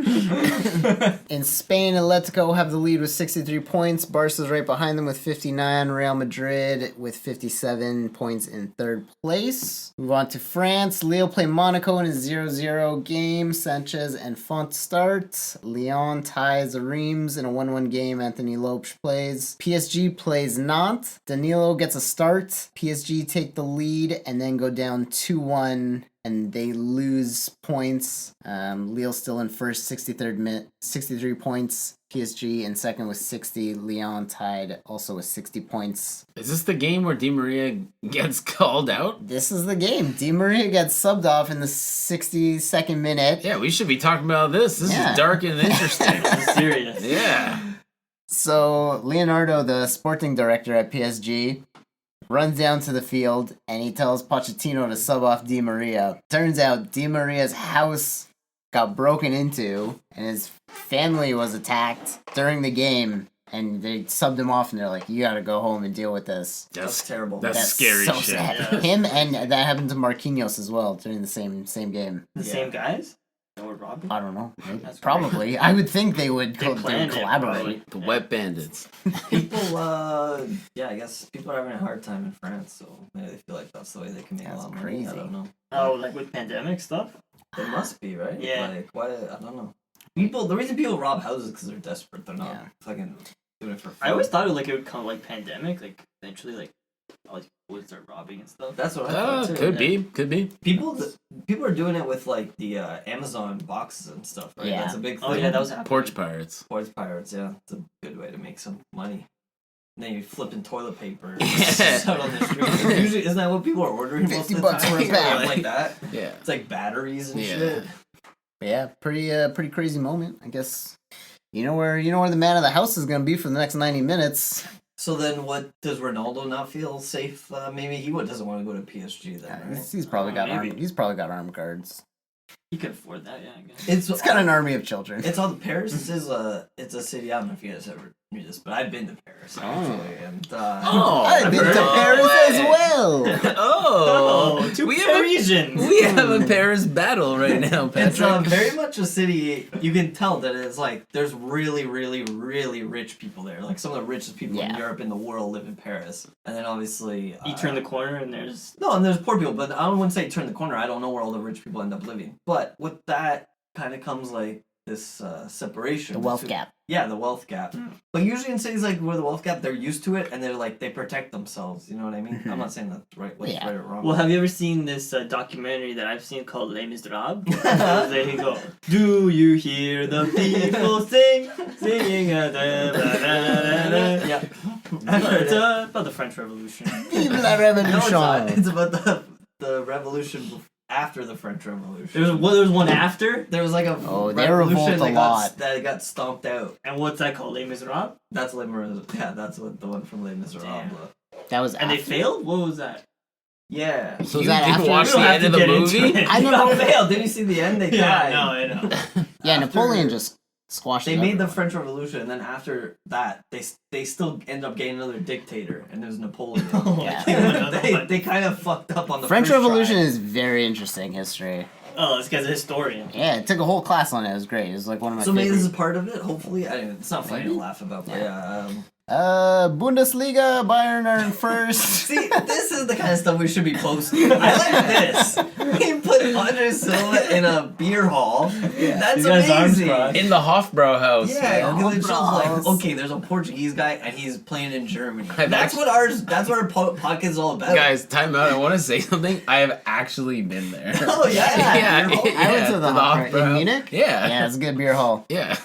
Speaker 3: In Spain, Atletico have the lead with 63 points. Barca's right behind them with 59. Real Madrid with 57 points in third place. Move on to France. Lille play Monaco in a 0-0 game. Sanchez and Font start. Lyon ties Reims in a 1-1 game. Anthony Lopes plays. PSG plays Nantes. Danilo gets a start. PSG take the lead and then go down 2-1. And they lose points. Lille still in first, 63 points. PSG in second with 60. Lyon tied also with 60 points.
Speaker 4: Is this the game where Di Maria gets called out?
Speaker 3: This is the game. Di Maria gets subbed off in the 62nd minute.
Speaker 4: Yeah, we should be talking about this. This
Speaker 3: Yeah.
Speaker 4: is dark and interesting.
Speaker 5: I'm serious.
Speaker 4: Yeah.
Speaker 3: So Leonardo, the sporting director at PSG, runs down to the field and he tells Pochettino to sub off Di Maria. Turns out Di Maria's house got broken into and his family was attacked during the game, and they subbed him off and they're like, you gotta go home and deal with this.
Speaker 6: That's terrible.
Speaker 4: That's scary
Speaker 3: so
Speaker 4: shit.
Speaker 3: sad.
Speaker 5: Yeah.
Speaker 3: Him, and that happened to Marquinhos as well during the same game.
Speaker 5: The same guys? That were robbing?
Speaker 3: I don't know.
Speaker 5: That's
Speaker 3: probably. I would think they would
Speaker 5: They planned it,
Speaker 3: collaborate.
Speaker 5: probably.
Speaker 4: The wet bandits.
Speaker 6: People, yeah, I guess people are having a hard time in France, so maybe they feel like that's the way they can make a
Speaker 3: That's
Speaker 6: lot of money. I
Speaker 3: crazy.
Speaker 6: don't know.
Speaker 5: Oh, like with pandemic stuff?
Speaker 6: It must be, right?
Speaker 5: Yeah.
Speaker 6: Like, why? I don't know. The reason people rob houses is because they're desperate. They're not
Speaker 3: Yeah.
Speaker 6: fucking. doing it for fun.
Speaker 5: I always thought it would come like pandemic, like eventually like all these people would start robbing and stuff.
Speaker 6: That's what I thought too.
Speaker 4: Could be.
Speaker 6: People are doing it with like the Amazon boxes and stuff, right?
Speaker 3: Yeah.
Speaker 6: That's a big thing.
Speaker 5: Oh yeah, that was happening.
Speaker 4: Porch pirates.
Speaker 6: Porch pirates, yeah. It's a good way to make some money. And then you flipping toilet paper out on the street. Usually, isn't that what people are ordering most of the
Speaker 3: $50
Speaker 6: time?
Speaker 3: for a bag.
Speaker 6: Like that.
Speaker 4: Yeah.
Speaker 6: It's like batteries and
Speaker 4: Yeah.
Speaker 6: shit.
Speaker 3: But yeah, pretty crazy moment. I guess you know where the man of the house is gonna be for the next 90 minutes.
Speaker 6: So then, what does Ronaldo not feel safe? Maybe he doesn't want to go to PSG then, right?
Speaker 3: He's probably got
Speaker 5: maybe.
Speaker 3: he's probably got armed guards.
Speaker 5: You could afford that, yeah. I guess.
Speaker 3: It's got an army of children.
Speaker 6: It's all Paris is it's a city. I don't know if you guys ever knew this, but I've been to Paris actually, and
Speaker 3: I've been to Paris as well.
Speaker 4: Oh,
Speaker 5: Two
Speaker 4: we
Speaker 5: Parisians.
Speaker 4: we have a Paris battle right now,
Speaker 6: it's
Speaker 4: Patrick.
Speaker 6: very much a city. You can tell that it's like there's really, really, really rich people there. Like some of the richest people in Europe and the world live in Paris, and then obviously
Speaker 5: You turn the corner and there's
Speaker 6: and there's poor people, but I wouldn't say turn the corner. I don't know where all the rich people end up living, but with that kind of comes like this separation.
Speaker 3: The wealth gap.
Speaker 6: Yeah, the wealth gap. But usually in cities like where the wealth gap, they're used to it and they're like they protect themselves. You know what I mean? I'm not saying that's right. What's right or wrong.
Speaker 5: Well, have you ever seen this documentary that I've seen called Les Miserables? They go, do you hear the people singing?
Speaker 6: Yeah.
Speaker 5: It's about the French Revolution.
Speaker 3: Vive la
Speaker 6: No, it's not.
Speaker 3: revolution.
Speaker 6: It's about the revolution after the French Revolution.
Speaker 5: There was one after,
Speaker 6: There was like a
Speaker 3: they
Speaker 6: revolution
Speaker 3: revolt a lot.
Speaker 6: that got stomped out.
Speaker 5: and what's that called? Les Miserables?
Speaker 6: That's Les Miserables. Yeah, that's what the one from Les Miserables.
Speaker 3: That was
Speaker 5: And they failed? What was that?
Speaker 6: Yeah.
Speaker 3: So
Speaker 4: You
Speaker 3: is that
Speaker 4: didn't
Speaker 3: after?
Speaker 4: watch
Speaker 5: We don't
Speaker 4: the
Speaker 5: have
Speaker 4: end
Speaker 5: to
Speaker 4: of the
Speaker 5: get into
Speaker 4: movie?
Speaker 5: it.
Speaker 3: I
Speaker 6: They
Speaker 3: never.
Speaker 6: failed. Didn't you see the end? They died.
Speaker 5: Yeah, no, I know.
Speaker 3: Yeah,
Speaker 6: After-
Speaker 3: Napoleon just squashed.
Speaker 6: They
Speaker 3: it
Speaker 6: made the
Speaker 3: up.
Speaker 6: French Revolution, and then after that, they still end up getting another dictator, and it was Napoleon.
Speaker 3: Yeah.
Speaker 6: they kind of fucked up on the
Speaker 3: French
Speaker 6: first
Speaker 3: Revolution
Speaker 6: try.
Speaker 3: is very interesting history.
Speaker 5: Oh, this guy's a historian.
Speaker 3: Yeah, I took a whole class on it. It was great. It was like one of my
Speaker 6: So maybe
Speaker 3: favorites.
Speaker 6: this is part of it. Hopefully, it's not funny to laugh about, but yeah.
Speaker 3: Bundesliga, Bayern are in first.
Speaker 6: See, this is the kind of stuff we should be posting. I like this. We put Andre Silva in a beer hall. That's
Speaker 5: He's got his arms
Speaker 6: amazing.
Speaker 5: crossed.
Speaker 4: In the Hofbrau house.
Speaker 6: Yeah, because it shows like,
Speaker 3: Hofbrau.
Speaker 6: okay, there's a Portuguese guy and he's playing in Germany.
Speaker 4: I've
Speaker 6: That's what our podcast is all about.
Speaker 4: Guys, time out. I want to say something. I have actually been there.
Speaker 6: Oh yeah,
Speaker 4: Yeah.
Speaker 6: Beer hall.
Speaker 3: I went to the Hofbrau in
Speaker 4: Hofbrau.
Speaker 3: Munich.
Speaker 4: Yeah.
Speaker 3: Yeah, it's a good beer hall.
Speaker 4: Yeah.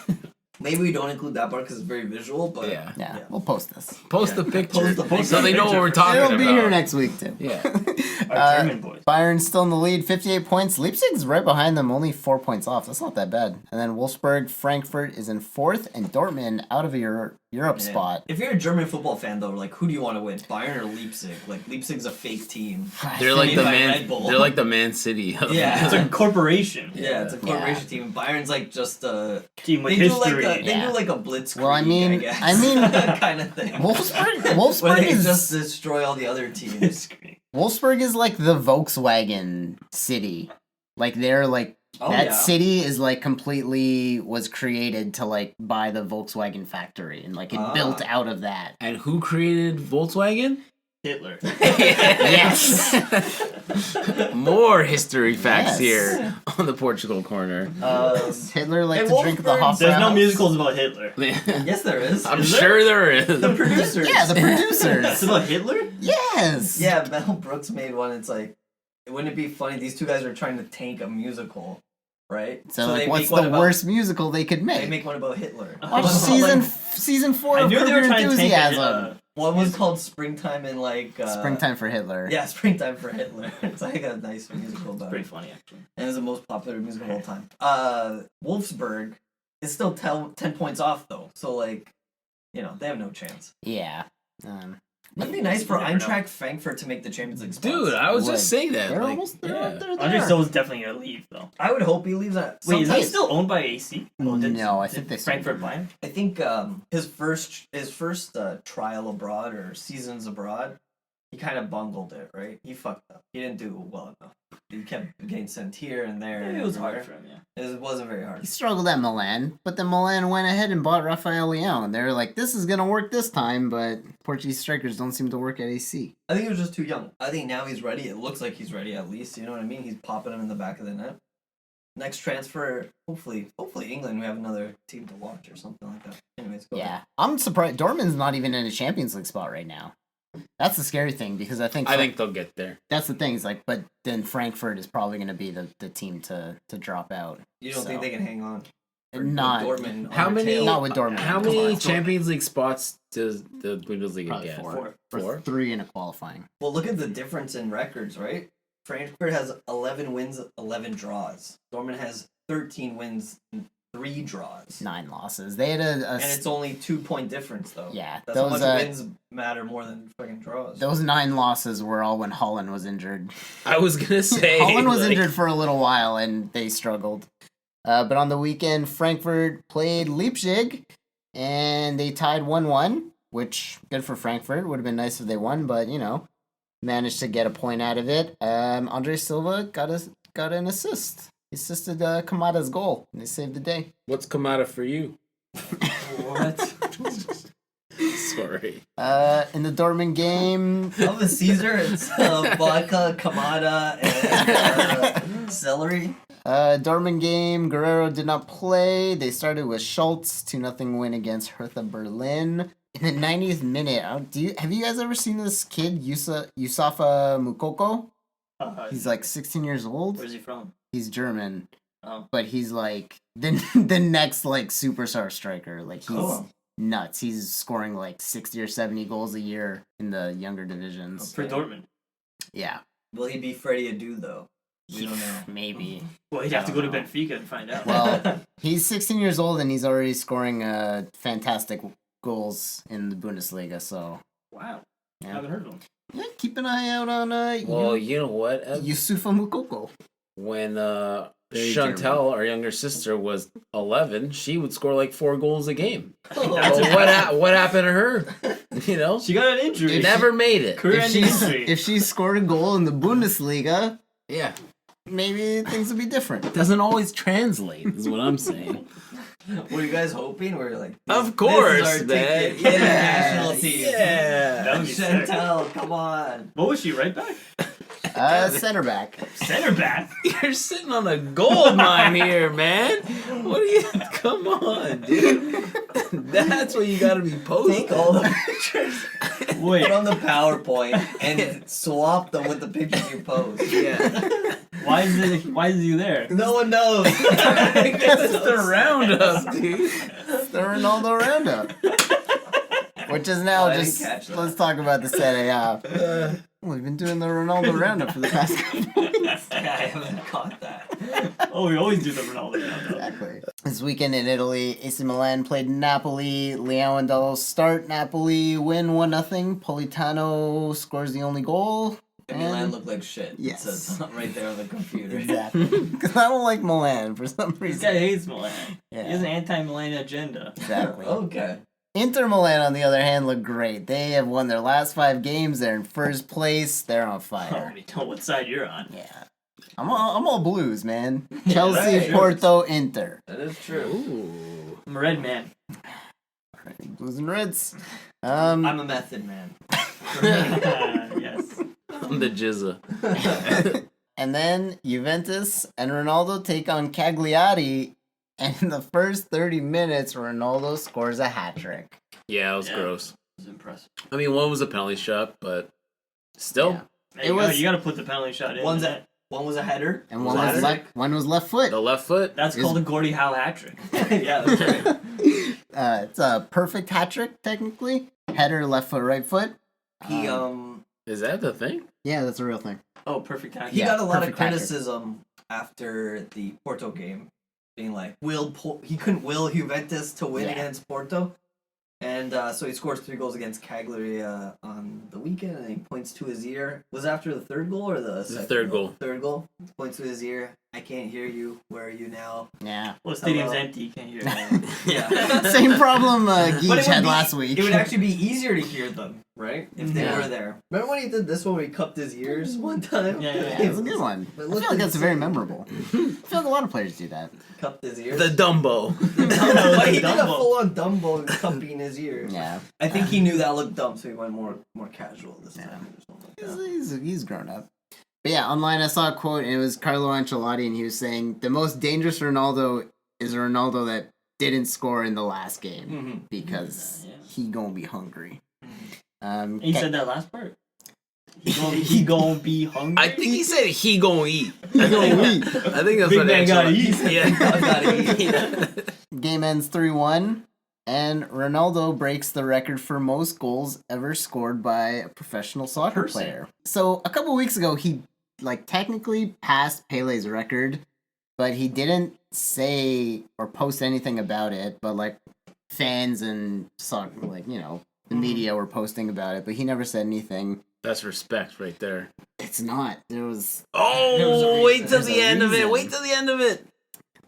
Speaker 6: Maybe we don't include that part because it's very visual, but
Speaker 4: Yeah.
Speaker 3: Yeah, we'll post this.
Speaker 4: Post the picture.
Speaker 6: Post the picture.
Speaker 4: So they know what we're talking
Speaker 3: It'll
Speaker 4: about.
Speaker 3: be here next week too.
Speaker 4: Yeah.
Speaker 5: Our German boys.
Speaker 3: Bayern's still in the lead, 58 points. Leipzig's right behind them, only 4 points off. That's not that bad. And then Wolfsburg, Frankfurt is in fourth, and Dortmund out of a Europe
Speaker 6: Yeah.
Speaker 3: spot.
Speaker 6: If you're a German football fan though, like who do you want to win, Bayern or Leipzig? Like Leipzig's a fake team.
Speaker 4: They're like
Speaker 6: Made
Speaker 4: the
Speaker 6: by
Speaker 4: Man.
Speaker 6: Red Bull.
Speaker 4: They're like the Man City. of-
Speaker 6: Yeah.
Speaker 5: It's a corporation.
Speaker 6: Yeah, it's a corporation team. Bayern's like just a
Speaker 5: Team with
Speaker 6: they do
Speaker 5: history.
Speaker 6: like they
Speaker 3: Yeah.
Speaker 6: do like a blitzkrieg.
Speaker 3: Well, I mean-
Speaker 6: guess.
Speaker 3: I mean-
Speaker 6: kind of thing.
Speaker 3: Wolfsburg,
Speaker 6: Where
Speaker 3: Wolfsburg
Speaker 6: they
Speaker 3: is
Speaker 6: just destroy all the other teams.
Speaker 3: Wolfsburg is like the Volkswagen city. Like they're like
Speaker 6: Oh,
Speaker 3: that
Speaker 6: yeah.
Speaker 3: city is like completely was created to like buy the Volkswagen factory and like it built out of that.
Speaker 4: And who created Volkswagen?
Speaker 5: Hitler.
Speaker 3: Yes.
Speaker 4: More history facts
Speaker 3: Yes.
Speaker 4: here on the Portugal corner.
Speaker 3: Hitler liked
Speaker 6: Hey,
Speaker 3: to drink the
Speaker 6: Wolfsburg,
Speaker 3: Hofbrau.
Speaker 5: There's no musicals about Hitler.
Speaker 6: Yes, there is.
Speaker 4: I'm
Speaker 5: Is there?
Speaker 4: sure there is.
Speaker 6: The producers.
Speaker 3: Yeah, the
Speaker 5: It's
Speaker 3: producers.
Speaker 5: about Hitler?
Speaker 3: Yes.
Speaker 6: Yeah, Mel Brooks made one. It's like, wouldn't it be funny? These two guys are trying to tank a musical, right?
Speaker 3: So like,
Speaker 6: they
Speaker 3: what's
Speaker 6: make one
Speaker 3: the
Speaker 6: about-
Speaker 3: worst musical they could
Speaker 6: They
Speaker 3: make?
Speaker 6: make one about Hitler.
Speaker 3: Watch
Speaker 6: One about,
Speaker 3: season
Speaker 6: like,
Speaker 3: season 4
Speaker 5: I
Speaker 3: of
Speaker 5: knew
Speaker 3: Curb
Speaker 5: they were
Speaker 3: Your
Speaker 5: trying to tank
Speaker 3: Enthusiasm.
Speaker 6: one was called Springtime in like
Speaker 3: Springtime for Hitler.
Speaker 6: Yeah, Springtime for Hitler. It's like a nice musical about
Speaker 5: Pretty
Speaker 6: it.
Speaker 5: funny, actually.
Speaker 6: And it's the most popular musical of all time. Wolfsburg is still 10 points off though, so like, they have no chance.
Speaker 3: Yeah.
Speaker 6: It'd be nice for
Speaker 5: You never know.
Speaker 6: Eintracht Frankfurt to make the Champions League spots.
Speaker 4: Dude, I was
Speaker 3: Would.
Speaker 4: just saying that.
Speaker 3: They're
Speaker 4: like,
Speaker 3: almost they're,
Speaker 4: yeah.
Speaker 3: they're
Speaker 5: Andre
Speaker 3: there.
Speaker 5: Silva's definitely gonna leave though.
Speaker 6: I would hope he leaves that.
Speaker 5: Wait, is he
Speaker 6: sometime.
Speaker 5: still owned by AC?
Speaker 3: No, I think they sold
Speaker 5: Frankfurt
Speaker 3: him.
Speaker 5: buy him.
Speaker 6: I think his first trial abroad or seasons abroad, he kind of bungled it, right? He fucked up. He didn't do well enough. He kept getting sent here and there.
Speaker 5: Yeah,
Speaker 6: and
Speaker 5: it was
Speaker 6: everywhere.
Speaker 5: hard for him, yeah.
Speaker 6: It wasn't very hard.
Speaker 3: He struggled at Milan, but then Milan went ahead and bought Rafael Leão. They were like, this is going to work this time, but Portuguese strikers don't seem to work at AC.
Speaker 6: I think he was just too young. I think now he's ready. It looks like he's ready at least. You know what I mean? He's popping him in the back of the net. next transfer, hopefully England, we have another team to watch or something like that. Anyways, go
Speaker 3: Yeah,
Speaker 6: ahead.
Speaker 3: I'm surprised Dortmund's not even in a Champions League spot right now. That's the scary thing because I think
Speaker 4: they'll get there.
Speaker 3: that's the thing. Is like, but then Frankfurt is probably going to be the team to drop out.
Speaker 6: You don't think they can hang on? Or
Speaker 3: Not
Speaker 6: Dortmund.
Speaker 4: How
Speaker 6: on their
Speaker 4: many-
Speaker 6: tail?
Speaker 3: not with Dortmund.
Speaker 4: How
Speaker 3: Come
Speaker 4: many
Speaker 3: on.
Speaker 4: Champions League spots does the Bundesliga
Speaker 3: Probably
Speaker 4: get?
Speaker 3: four.
Speaker 5: Four.
Speaker 3: For 3 in a qualifying.
Speaker 6: Well, look at the difference in records, right? Frankfurt has 11 wins, 11 draws. Dortmund has 13 wins, and 3 draws.
Speaker 3: 9 losses. They had a
Speaker 6: And it's only 2-point difference, though.
Speaker 3: Yeah,
Speaker 6: That's how
Speaker 3: those
Speaker 6: much wins matter more than fucking draws.
Speaker 3: those 9 losses were all when Holland was injured.
Speaker 4: I was gonna say
Speaker 3: Holland was
Speaker 4: like,
Speaker 3: injured for a little while and they struggled. But on the weekend, Frankfurt played Leipzig and they tied 1-1, which good for Frankfurt. Would have been nice if they won, but managed to get a point out of it. Andre Silva got an assist. He assisted Kamada's goal and they saved the day.
Speaker 4: What's Kamada for you?
Speaker 6: What?
Speaker 4: Sorry.
Speaker 3: In the Dortmund game,
Speaker 6: Of the Caesar, it's vodka, Kamada, and celery.
Speaker 3: Dortmund game, Guerrero did not play. They started with Schultz, 2-0 win against Hertha Berlin. In the 90th minute, have you guys ever seen this kid, Yusufa Mukoko? He's like 16 years old.
Speaker 5: Where's he from?
Speaker 3: He's German,
Speaker 5: Oh.
Speaker 3: but he's like the next like superstar striker. Like he's
Speaker 6: Cool.
Speaker 3: nuts. He's scoring like 60 or 70 goals a year in the younger divisions.
Speaker 5: For Dortmund.
Speaker 3: Yeah,
Speaker 6: Will he be Freddie Adu, though? We don't know.
Speaker 3: maybe.
Speaker 5: Well, he'd have to go to
Speaker 3: I don't
Speaker 5: Benfica and find out.
Speaker 3: Well, he's 16 years old and he's already scoring fantastic goals in the Bundesliga. So
Speaker 5: Wow.
Speaker 3: Yeah.
Speaker 5: Haven't heard of him.
Speaker 3: yeah, keep an eye out on
Speaker 4: Well, you know what?
Speaker 3: Yusufa Mukoko.
Speaker 4: When
Speaker 3: Very
Speaker 4: Chantel, our younger sister, was 11, she would score like 4 goals a game.
Speaker 5: That's
Speaker 4: Well, what happened to her? You know,
Speaker 5: She got an injury.
Speaker 4: she never made it.
Speaker 5: Career-ending injury.
Speaker 3: If she scored a goal in the Bundesliga,
Speaker 4: Yeah,
Speaker 3: maybe things would be different.
Speaker 4: doesn't always translate. Is what I'm saying.
Speaker 6: Were you guys hoping? We're like,
Speaker 4: Of course,
Speaker 6: this is our
Speaker 4: man.
Speaker 6: ticket to the national team.
Speaker 4: Yeah.
Speaker 5: That would be sick.
Speaker 6: Chantel, come on.
Speaker 5: What was she, right back?
Speaker 3: Center back.
Speaker 5: Center back?
Speaker 4: You're sitting on a gold mine here, man. What are you? Come on, dude. That's what you gotta be posting.
Speaker 6: Take all the pictures,
Speaker 5: Wait.
Speaker 6: put on the PowerPoint, and swap them with the pictures you post.
Speaker 4: Yeah.
Speaker 5: Why is he there?
Speaker 6: No one knows.
Speaker 4: That's the roundup, dude.
Speaker 3: The Ronaldo roundup. Which is now
Speaker 6: Oh, I didn't
Speaker 3: just,
Speaker 6: catch that.
Speaker 3: let's talk about the Serie A. We've been doing the Ronaldo roundup for the past couple weeks.
Speaker 6: I haven't caught that.
Speaker 5: Oh, we always do the Ronaldo roundup.
Speaker 3: Exactly. This weekend in Italy, AC Milan played Napoli. Leao and Diallo start. Napoli win 1-0. Politano scores the only goal.
Speaker 6: And Milan look like shit.
Speaker 3: Yes.
Speaker 6: It says right there on the computer.
Speaker 3: Exactly. Because I don't like Milan for some
Speaker 5: This
Speaker 3: reason.
Speaker 5: guy hates Milan.
Speaker 3: Yeah.
Speaker 5: He has an anti-Milan agenda.
Speaker 3: Exactly.
Speaker 6: Okay.
Speaker 3: Inter Milan, on the other hand, look great. They have won their last 5 games. They're in first place. They're on
Speaker 5: I
Speaker 3: fire.
Speaker 5: already know what side you're on.
Speaker 3: Yeah. I'm all blues, man. Chelsea,
Speaker 6: Right.
Speaker 3: Porto, Inter.
Speaker 6: That is true.
Speaker 4: Ooh.
Speaker 5: I'm a red man.
Speaker 3: Blues and Reds.
Speaker 6: I'm a method man.
Speaker 5: Yes.
Speaker 4: I'm the jizza.
Speaker 3: And then Juventus and Ronaldo take on Cagliari. And in the first 30 minutes, Ronaldo scores a hat trick.
Speaker 4: Yeah, it was
Speaker 5: Yeah.
Speaker 4: gross.
Speaker 5: It was impressive.
Speaker 4: I mean, one was a penalty shot, but still.
Speaker 3: Yeah.
Speaker 5: Hey,
Speaker 3: It was-
Speaker 5: you gotta put the penalty shot in.
Speaker 6: One
Speaker 5: that.
Speaker 6: was a header.
Speaker 3: And
Speaker 6: Was
Speaker 3: one
Speaker 6: that
Speaker 3: was,
Speaker 6: it?
Speaker 3: one was left foot.
Speaker 4: The left foot.
Speaker 5: That's
Speaker 3: Is-
Speaker 5: called a Gordie Howe hat trick.
Speaker 6: Yeah, that's right.
Speaker 3: It's a perfect hat trick, technically. Header, left foot, right foot.
Speaker 6: He
Speaker 4: Is that the thing?
Speaker 3: Yeah, that's a real thing.
Speaker 5: Oh, perfect hat
Speaker 6: he
Speaker 5: trick.
Speaker 3: Yeah,
Speaker 6: got a lot of
Speaker 3: perfect hat trick.
Speaker 6: criticism after the Porto game, being like, he couldn't will Juventus to win
Speaker 3: Yeah.
Speaker 6: against Porto, and so he scores 3 goals against Cagliari on the weekend, and he points to his ear. Was it after the third goal or the second
Speaker 4: third goal.
Speaker 6: Third goal. Points to his ear. I can't hear you. Where are you now?
Speaker 3: Yeah.
Speaker 5: Well, the stadium's
Speaker 6: Hello.
Speaker 5: empty. You can't hear it.
Speaker 6: Yeah.
Speaker 3: Same problem
Speaker 6: But
Speaker 3: Geach
Speaker 6: it would
Speaker 3: had
Speaker 6: be-
Speaker 3: last week.
Speaker 6: It would actually be easier to hear them, right? If they
Speaker 3: Yeah.
Speaker 6: were there. Remember when he did this one where he cupped his ears one time?
Speaker 5: Yeah, yeah,
Speaker 3: Yeah, it's a good one.
Speaker 6: But
Speaker 3: I
Speaker 6: look
Speaker 3: feel like
Speaker 6: at
Speaker 3: that's
Speaker 6: this-
Speaker 3: very memorable. I feel like a lot of players do that.
Speaker 6: Cupped his ears.
Speaker 4: The Dumbo.
Speaker 6: But he did a
Speaker 5: Dumbo.
Speaker 6: full-on Dumbo cupping his ears.
Speaker 3: Yeah.
Speaker 6: I think he knew that looked dumb, so he went more casual this
Speaker 3: Yeah.
Speaker 6: time. Or something like that.
Speaker 3: He's grown up. But yeah, online I saw a quote, and it was Carlo Ancelotti, and he was saying the most dangerous Ronaldo is a Ronaldo that didn't score in the last game because he gonna be hungry.
Speaker 5: He said that last part. He gonna be hungry.
Speaker 4: I think he said he gonna eat.
Speaker 3: He gonna eat.
Speaker 4: I think that's
Speaker 5: Big
Speaker 4: what
Speaker 5: man gotta
Speaker 4: Ancelotti-
Speaker 5: eat.
Speaker 4: Yeah.
Speaker 6: Gotta eat.
Speaker 3: Game ends 3-1, and Ronaldo breaks the record for most goals ever scored by a professional soccer player. So a couple weeks ago, he technically passed Pele's record, but he didn't say or post anything about it. But fans and soccer, the media were posting about it, but he never said anything.
Speaker 4: That's respect right there.
Speaker 3: It's not. There was
Speaker 4: Wait till
Speaker 3: There's
Speaker 4: the
Speaker 3: a
Speaker 4: end of it.
Speaker 3: reason.
Speaker 4: Wait till the end of it.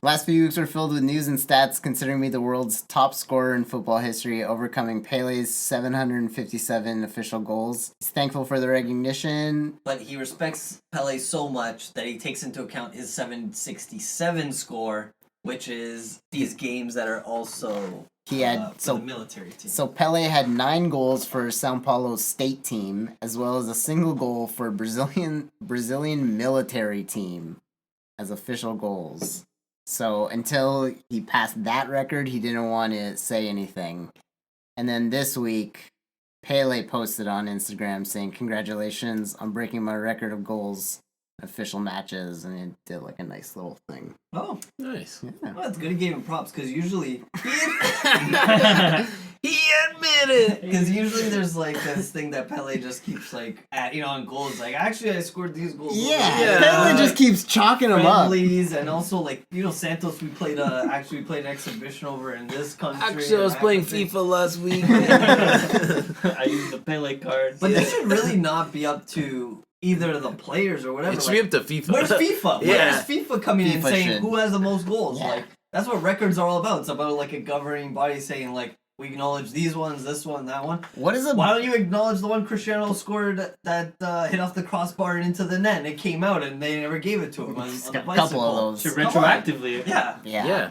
Speaker 3: Last few weeks were filled with news and stats considering me the world's top scorer in football history, overcoming Pele's 757 official goals. He's thankful for the recognition.
Speaker 6: But he respects Pele so much that he takes into account his 767 score, which is these games that are also
Speaker 3: He had
Speaker 6: for the military team.
Speaker 3: So Pele had 9 goals for Sao Paulo's state team, as well as a single goal for Brazilian military team as official goals. So until he passed that record, he didn't want to say anything. And then this week, Pele posted on Instagram saying, "Congratulations on breaking my record of goals in official matches," and it did a nice little thing.
Speaker 6: Oh,
Speaker 4: Nice.
Speaker 3: Yeah.
Speaker 6: well, that's good. He gave him props because usually,
Speaker 4: He admitted.
Speaker 6: because usually there's this thing that Pele just keeps on goals. Actually, I scored these goals.
Speaker 3: Yeah, Pele just keeps chalking them up.
Speaker 6: friendlies, and also Santos. We played an exhibition over in this country.
Speaker 4: Actually, I was
Speaker 6: and
Speaker 4: playing
Speaker 6: think-
Speaker 4: FIFA last week.
Speaker 5: I used the Pele card.
Speaker 6: But this should really not be up to either the players or whatever.
Speaker 4: It should be up to FIFA.
Speaker 6: Where's FIFA?
Speaker 4: Yeah.
Speaker 6: Where's FIFA coming in
Speaker 3: FIFA
Speaker 6: saying
Speaker 3: should.
Speaker 6: who has the most goals?
Speaker 3: Yeah.
Speaker 6: That's what records are all about. It's about a governing body saying we acknowledge these ones, this one, that one.
Speaker 3: What is a
Speaker 6: Why don't you acknowledge the one Cristiano scored that hit off the crossbar and into the net and it came out and they never gave it to him on the
Speaker 3: got a
Speaker 6: bicycle?
Speaker 3: couple of those.
Speaker 5: Should
Speaker 6: Come on.
Speaker 5: retroactively.
Speaker 6: Yeah.
Speaker 4: Yeah.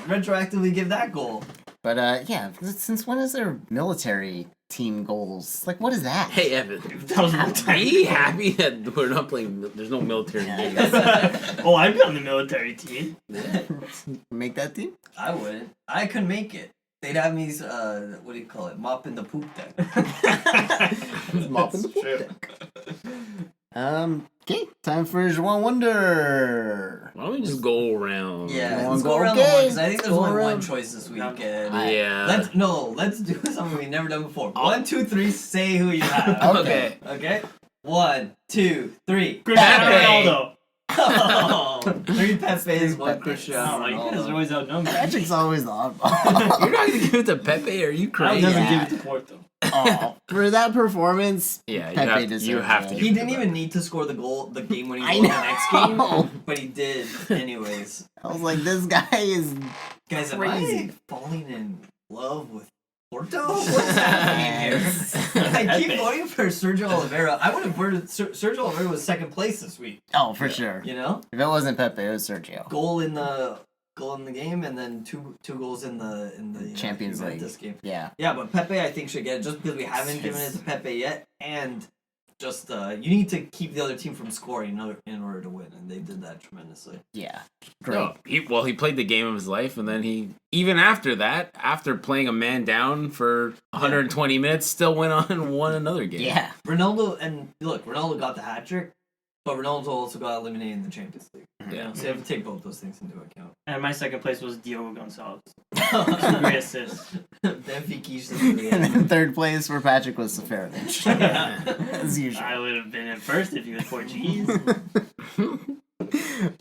Speaker 6: Retroactively give that goal.
Speaker 3: But since when is there military team goals? What is that?
Speaker 4: Hey, Evan.
Speaker 5: That was more
Speaker 4: Are
Speaker 5: time.
Speaker 4: you happy that we're not playing? There's no military games.
Speaker 5: Oh, I'd be on the military team.
Speaker 3: Make that team?
Speaker 6: I wouldn't. I could make it. They'd have me, what do you call it? Mopping the poop deck.
Speaker 3: Mopping the poop deck. Okay, time for Juan Wonder.
Speaker 4: Why don't we just go around?
Speaker 6: Yeah,
Speaker 3: Go
Speaker 6: let's
Speaker 3: on,
Speaker 6: go
Speaker 3: go.
Speaker 6: around the
Speaker 3: Okay,
Speaker 6: horn because I think
Speaker 3: let's
Speaker 6: there's
Speaker 3: go
Speaker 6: only one
Speaker 3: around.
Speaker 6: choice this week. And
Speaker 4: Yeah.
Speaker 6: let's do something we've never done before. 1, 2, 3. Say who you have.
Speaker 4: Okay.
Speaker 6: Okay. 1, 2, 3.
Speaker 5: Cristiano
Speaker 4: Pepe.
Speaker 5: Ronaldo.
Speaker 6: Oh, 3 Pepes, 1
Speaker 3: Pepes.
Speaker 6: Cristiano
Speaker 5: Oh, you guys are
Speaker 6: Ronaldo.
Speaker 5: always outnumbered.
Speaker 3: Patrick's always the oddball.
Speaker 4: You're not gonna give it to Pepe? Are you
Speaker 5: I'll
Speaker 4: crazy?
Speaker 5: never
Speaker 3: Yeah.
Speaker 5: give it to Porto.
Speaker 3: Oh, for that performance,
Speaker 4: Yeah, you
Speaker 3: Pepe
Speaker 4: have,
Speaker 3: deserves
Speaker 4: you have to.
Speaker 3: it.
Speaker 4: give
Speaker 6: He
Speaker 4: it
Speaker 6: didn't
Speaker 4: to
Speaker 6: even
Speaker 4: Pepe.
Speaker 6: need to score the game-winning
Speaker 3: I
Speaker 6: goal in the next
Speaker 3: know.
Speaker 6: game, but he did anyways.
Speaker 3: I was like, this guy is
Speaker 6: Guys, am
Speaker 3: Crazy.
Speaker 6: I falling in love with Porto? What's happening here? I keep voting for Sergio Oliveira. I would have voted Sergio Oliveira was second place this week.
Speaker 3: Oh, for sure.
Speaker 6: You know,
Speaker 3: If it wasn't Pepe, it was Sergio.
Speaker 6: goal in the game, and then two goals in the
Speaker 3: Champions League.
Speaker 6: Juventus game.
Speaker 3: Yeah.
Speaker 6: Yeah, but Pepe I think should get it just because we haven't given it to Pepe yet, and just you need to keep the other team from scoring in order to win, and they did that tremendously.
Speaker 3: Yeah. Great.
Speaker 4: No, he played the game of his life, and then even after that, after playing a man down for 120 minutes, still went on and won another game.
Speaker 3: Yeah.
Speaker 6: Ronaldo got the hat trick, but Ronaldo also got eliminated in the Champions League.
Speaker 4: Yeah.
Speaker 6: So you have to take both those things into account.
Speaker 5: And my second place was Diogo Gonçalves. 2 great assists.
Speaker 6: Benfica
Speaker 3: And then third place for Patrick was Seferovic. As usual.
Speaker 5: I would have been in first if he was Portuguese.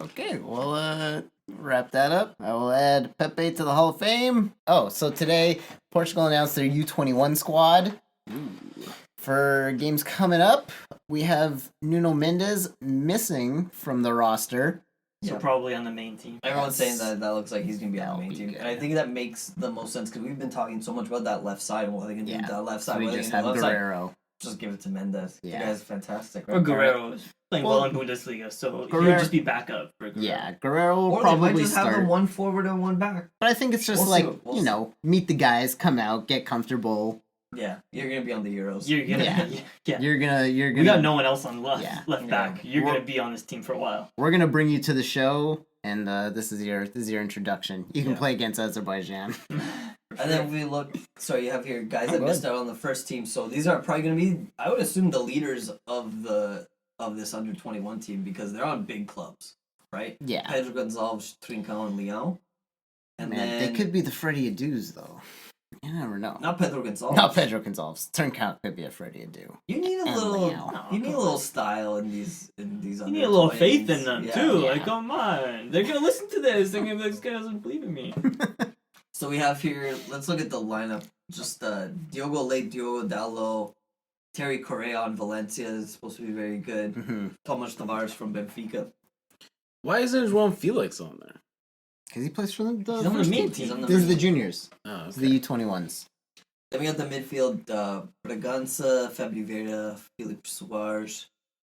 Speaker 3: Okay, well, wrap that up. I will add Pepe to the Hall of Fame. Oh, so today, Portugal announced their U21 squad. For games coming up, we have Nuno Mendes missing from the roster.
Speaker 5: So
Speaker 6: Yeah.
Speaker 5: probably on the main team.
Speaker 6: Everyone's saying that looks like he's going to be on
Speaker 3: That'll
Speaker 6: the main
Speaker 3: be
Speaker 6: team.
Speaker 3: good.
Speaker 6: And I think that makes the most sense because we've been talking so much about that left side and what they're going to do
Speaker 3: Yeah.
Speaker 6: with that left
Speaker 3: So
Speaker 6: side.
Speaker 3: we
Speaker 6: What they're
Speaker 3: just
Speaker 6: gonna
Speaker 3: have
Speaker 6: do left side.
Speaker 3: Guerrero.
Speaker 6: Just give it to Mendes.
Speaker 3: Yeah.
Speaker 6: The guy's fantastic.
Speaker 5: Or Guerrero is playing well
Speaker 3: Well,
Speaker 5: in Bundesliga, so he
Speaker 3: Guerrero-
Speaker 5: would just be backup for Guerrero.
Speaker 3: Yeah, Guerrero will
Speaker 6: Or they might
Speaker 3: probably
Speaker 6: just have
Speaker 3: start.
Speaker 6: them one forward and one back.
Speaker 3: But I think it's just
Speaker 6: We'll
Speaker 3: like,
Speaker 6: see. We'll see.
Speaker 3: meet the guys, come out, get comfortable,
Speaker 6: Yeah, you're gonna be on the Euros.
Speaker 5: You're gonna, yeah.
Speaker 3: You're gonna.
Speaker 5: We got no one else on left
Speaker 3: Yeah.
Speaker 5: back. You're
Speaker 3: We're-
Speaker 5: gonna be on this team for a while.
Speaker 3: We're gonna bring you to the show, and this is your introduction. You can
Speaker 6: Yeah.
Speaker 3: play against Azerbaijan.
Speaker 6: And then we look. So you have here guys that
Speaker 3: go
Speaker 6: missed out on the first team. So these are probably gonna be, I would assume, the leaders of this under 21 team because they're on big clubs, right?
Speaker 3: Yeah.
Speaker 6: Pedro Gonçalves, Trincão, and Leão. And
Speaker 3: Man,
Speaker 6: then
Speaker 3: they could be the Freddie Adu's though. You never know.
Speaker 6: not Pedro Gonçalves.
Speaker 3: Not Pedro Gonçalves. Turnout could be a Freddie Adu.
Speaker 6: You need a
Speaker 3: And
Speaker 6: little.
Speaker 3: Leão.
Speaker 6: You need a little style in these.
Speaker 5: You need a little faith in them too.
Speaker 3: Yeah.
Speaker 5: Like, come on, they're gonna listen to this. They're gonna be like, this guy doesn't believe in me.
Speaker 6: So we have here. Let's look at the lineup. Just Diogo Leite, Diogo Diallo, Terry Correa on Valencia is supposed to be very good.
Speaker 3: Mm-hmm.
Speaker 6: Thomas Tavares from Benfica.
Speaker 4: Why isn't João Felix on there?
Speaker 3: Because he plays for the
Speaker 5: He's on the
Speaker 3: first
Speaker 5: main
Speaker 3: team.
Speaker 5: team.
Speaker 6: He's on the
Speaker 3: This is
Speaker 6: first
Speaker 3: the
Speaker 6: team.
Speaker 3: juniors.
Speaker 4: Oh,
Speaker 3: It's
Speaker 4: okay.
Speaker 3: the U21s.
Speaker 6: Then we got the midfield, Bragança, Fabio Vieira, Felipe Soares,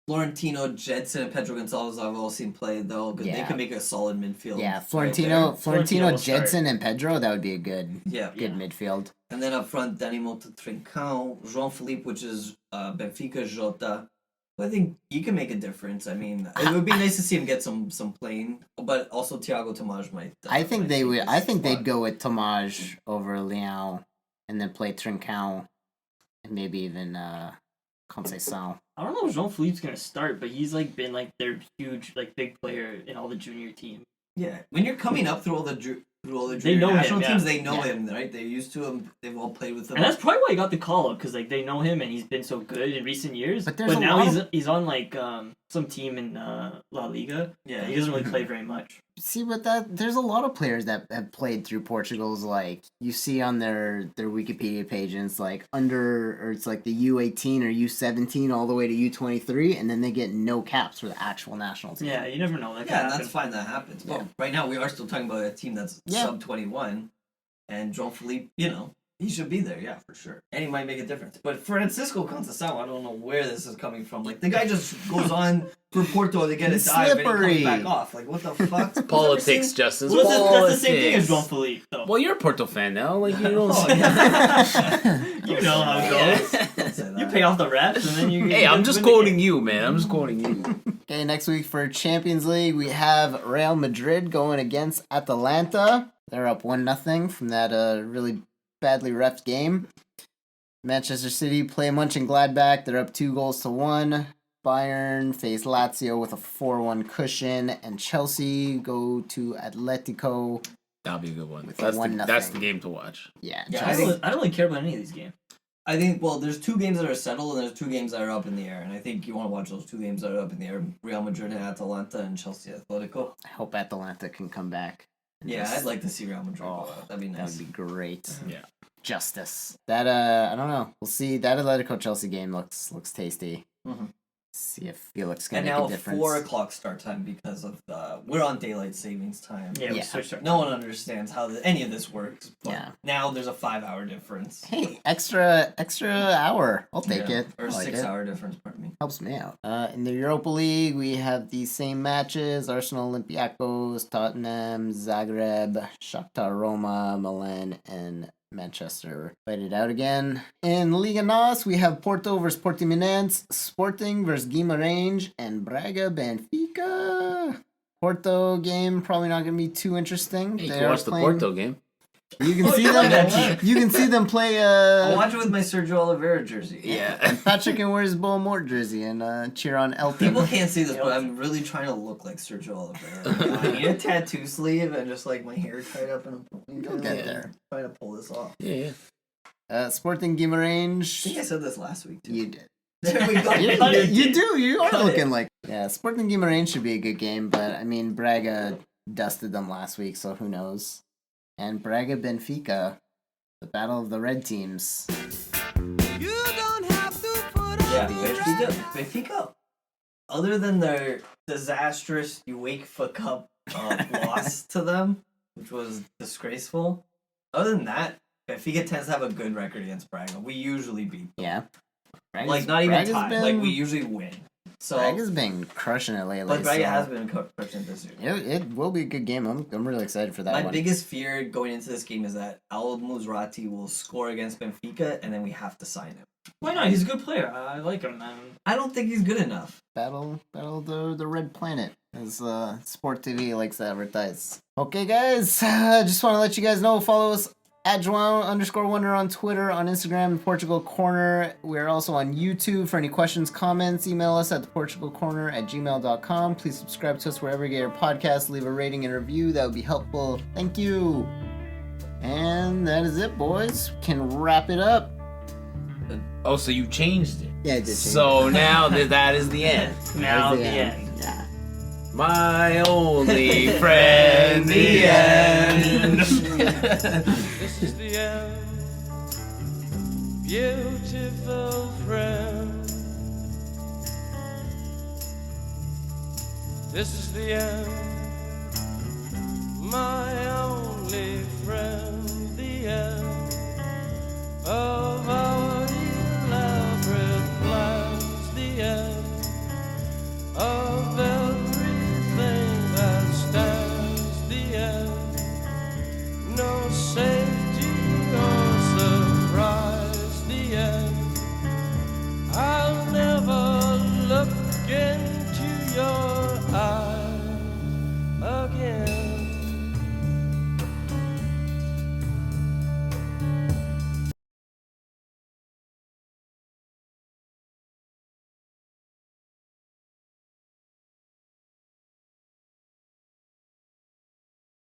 Speaker 6: Florentino, Jedson, and Pedro Gonçalves I've all seen play though. They
Speaker 3: Yeah.
Speaker 6: can make a solid midfield.
Speaker 3: Yeah,
Speaker 6: right
Speaker 3: Florentino,
Speaker 6: there.
Speaker 5: Florentino will start.
Speaker 3: Jedson, and Pedro. That would be a good
Speaker 6: Yeah.
Speaker 3: midfield.
Speaker 6: And then up front, Dani Mota, Trincão, João Felipe, which is Benfica, Jota. I think he can make a difference. I mean, it would be nice to see him get some playing, but also Thiago Tomás might.
Speaker 3: I think they would.
Speaker 6: might
Speaker 3: I think
Speaker 6: see his
Speaker 3: they'd go with Tomaj over Leão, and then play Trincão, and maybe even Conceição.
Speaker 5: I don't know if Jean Philippe's gonna start, but he's like been like their huge like big player in all the junior teams.
Speaker 6: Yeah, when you're coming up through all the
Speaker 5: They
Speaker 6: junior
Speaker 5: know him,
Speaker 6: national
Speaker 5: yeah.
Speaker 6: teams, they know
Speaker 3: Yeah.
Speaker 6: him, right? They're used to him. They've all played with him.
Speaker 5: And that's probably why he got the call up, because like they know him and he's been so good in recent years.
Speaker 3: But
Speaker 5: But,
Speaker 3: there's a
Speaker 5: now
Speaker 3: lot
Speaker 5: he's on like some team in La Liga.
Speaker 6: Yeah.
Speaker 5: He doesn't really play very much.
Speaker 3: See, but there's a lot of players that have played through Portugal's, like, you see on their Wikipedia page, and it's like or it's like the U18 or U17 all the way to U23, and then they get no caps for the actual national team.
Speaker 5: Yeah, you never know. That
Speaker 6: Yeah,
Speaker 5: can
Speaker 6: that's
Speaker 5: happen.
Speaker 6: fine. That happens. But
Speaker 3: Yeah.
Speaker 6: right now, we are still talking about a team that's
Speaker 3: Yeah.
Speaker 6: sub 21, and João Felipe, he should be there. Yeah, for sure. And he might make a difference. But Francisco Conceição, I don't know where this is coming from. Like the guy just goes on for Porto to get a
Speaker 3: He's
Speaker 6: dive
Speaker 3: slippery.
Speaker 6: and he comes back off. Like what the fuck?
Speaker 4: Politics, Justin.
Speaker 5: Well, that's the same thing as Jean
Speaker 4: Politics.
Speaker 5: Philippe, though.
Speaker 4: Well, you're a Porto fan now. Like you don't.
Speaker 6: Oh, yeah.
Speaker 5: You know how it goes.
Speaker 6: Don't say that.
Speaker 5: You pay off the refs and then you.
Speaker 4: Hey, I'm just
Speaker 5: win the
Speaker 4: quoting
Speaker 5: game.
Speaker 4: you, man. I'm just quoting you.
Speaker 3: Okay, next week for Champions League, we have Real Madrid going against Atalanta. They're up 1-0 from that really badly reffed game. Manchester City play Mönchengladbach. They're up 2-1. Bayern face Lazio with a 4-1 cushion, and Chelsea go to Atletico.
Speaker 4: That'll be a good one.
Speaker 3: With
Speaker 4: That's
Speaker 3: 1-0.
Speaker 4: the game to watch.
Speaker 3: Yeah,
Speaker 6: Yeah,
Speaker 3: Chelsea.
Speaker 5: I don't really care about any of these games.
Speaker 6: I think, well, there's two games that are settled and there's two games that are up in the air. And I think you want to watch those two games that are up in the air. Real Madrid and Atalanta and Chelsea Atletico.
Speaker 3: I hope Atalanta can come back. and
Speaker 6: Yeah,
Speaker 3: just-
Speaker 6: I'd like to see Real Madrid go out. That'd be
Speaker 3: That
Speaker 6: nice.
Speaker 3: would be great.
Speaker 4: Yeah.
Speaker 3: Justice. That I don't know. We'll see. That Atletico Chelsea game looks tasty.
Speaker 6: Mhm.
Speaker 3: See if Felix can
Speaker 6: And
Speaker 3: make
Speaker 6: now
Speaker 3: a difference.
Speaker 6: 4 o'clock start time because of we're on daylight savings time.
Speaker 5: Yeah, we
Speaker 3: Yeah.
Speaker 5: switched our
Speaker 6: No one understands how any of this works. But
Speaker 3: Yeah.
Speaker 6: now there's a 5-hour difference.
Speaker 3: Hey, extra hour. I'll take
Speaker 6: Yeah.
Speaker 3: it.
Speaker 6: Or
Speaker 3: I like it.
Speaker 6: 6-hour difference, pardon me.
Speaker 3: Helps me out. In the Europa League, we have the same matches: Arsenal, Olympiakos, Tottenham, Zagreb, Shakhtar Roma, Milan, and Manchester. Fight it out again. In Liga Nos, we have Porto versus Portimonense, Sporting versus Guimarães, and Braga Benfica. Porto game probably not going to be too interesting.
Speaker 4: Hey, you
Speaker 3: They
Speaker 4: can
Speaker 3: are
Speaker 4: watch the
Speaker 3: playing-
Speaker 4: Porto game.
Speaker 3: You can see them. You can see them play.
Speaker 6: I'll watch it with my Sergio Oliveira jersey.
Speaker 4: Yeah.
Speaker 3: Patrick can wear his Beaumont jersey and cheer on Elton.
Speaker 6: People can't see this, but I'm really trying to look like Sergio Oliveira. I need a tattoo sleeve and just like my hair tied up in a
Speaker 3: You'll get there.
Speaker 6: Trying to pull this off.
Speaker 4: Yeah.
Speaker 3: Sporting
Speaker 6: I think I
Speaker 3: Guimarães.
Speaker 6: said this last week too.
Speaker 3: You did.
Speaker 6: There we go.
Speaker 3: You do. You are
Speaker 6: Cut it.
Speaker 3: looking like. Yeah, Sporting Guimarães should be a good game, but I mean Braga dusted them last week, so who knows? And Braga Benfica, the battle of the red teams.
Speaker 6: Yeah, Benfica. Other than their disastrous UEFA Cup loss to them, which was disgraceful. Other than that, Benfica tends to have a good record against Braga. We usually beat them.
Speaker 3: Yeah.
Speaker 6: Like not even
Speaker 3: Braga's
Speaker 6: tie.
Speaker 3: been-
Speaker 6: Like we usually win. So
Speaker 3: Braga's been crushing it lately.
Speaker 6: but Braga
Speaker 3: so
Speaker 6: has been crushing this year.
Speaker 3: it will be a good game. I'm really excited for that
Speaker 6: My
Speaker 3: one.
Speaker 6: biggest fear going into this game is that Al Musrati will score against Benfica, and then we have to sign him.
Speaker 5: Why not? He's a good player. I like him, man.
Speaker 6: I don't think he's good enough.
Speaker 3: Battle the Red Planet, as Sport TV likes to advertise. Okay, guys, just want to let you guys know, follow us at João_Wonder on Twitter, on Instagram, Portugal Corner. We're also on YouTube. For any questions, comments, email us at theportugalcorner@gmail.com. Please subscribe to us wherever you get your podcast. Leave a rating and review. That would be helpful. Thank you. And that is it, boys. Can wrap it up.
Speaker 4: Oh, so you changed it.
Speaker 3: Yeah, I did change
Speaker 4: So now that is the end.
Speaker 5: Now
Speaker 3: That's
Speaker 5: the
Speaker 3: the
Speaker 5: end.
Speaker 3: Yeah.
Speaker 4: My only friend, the end.
Speaker 7: This is the end, beautiful friend. This is the end, my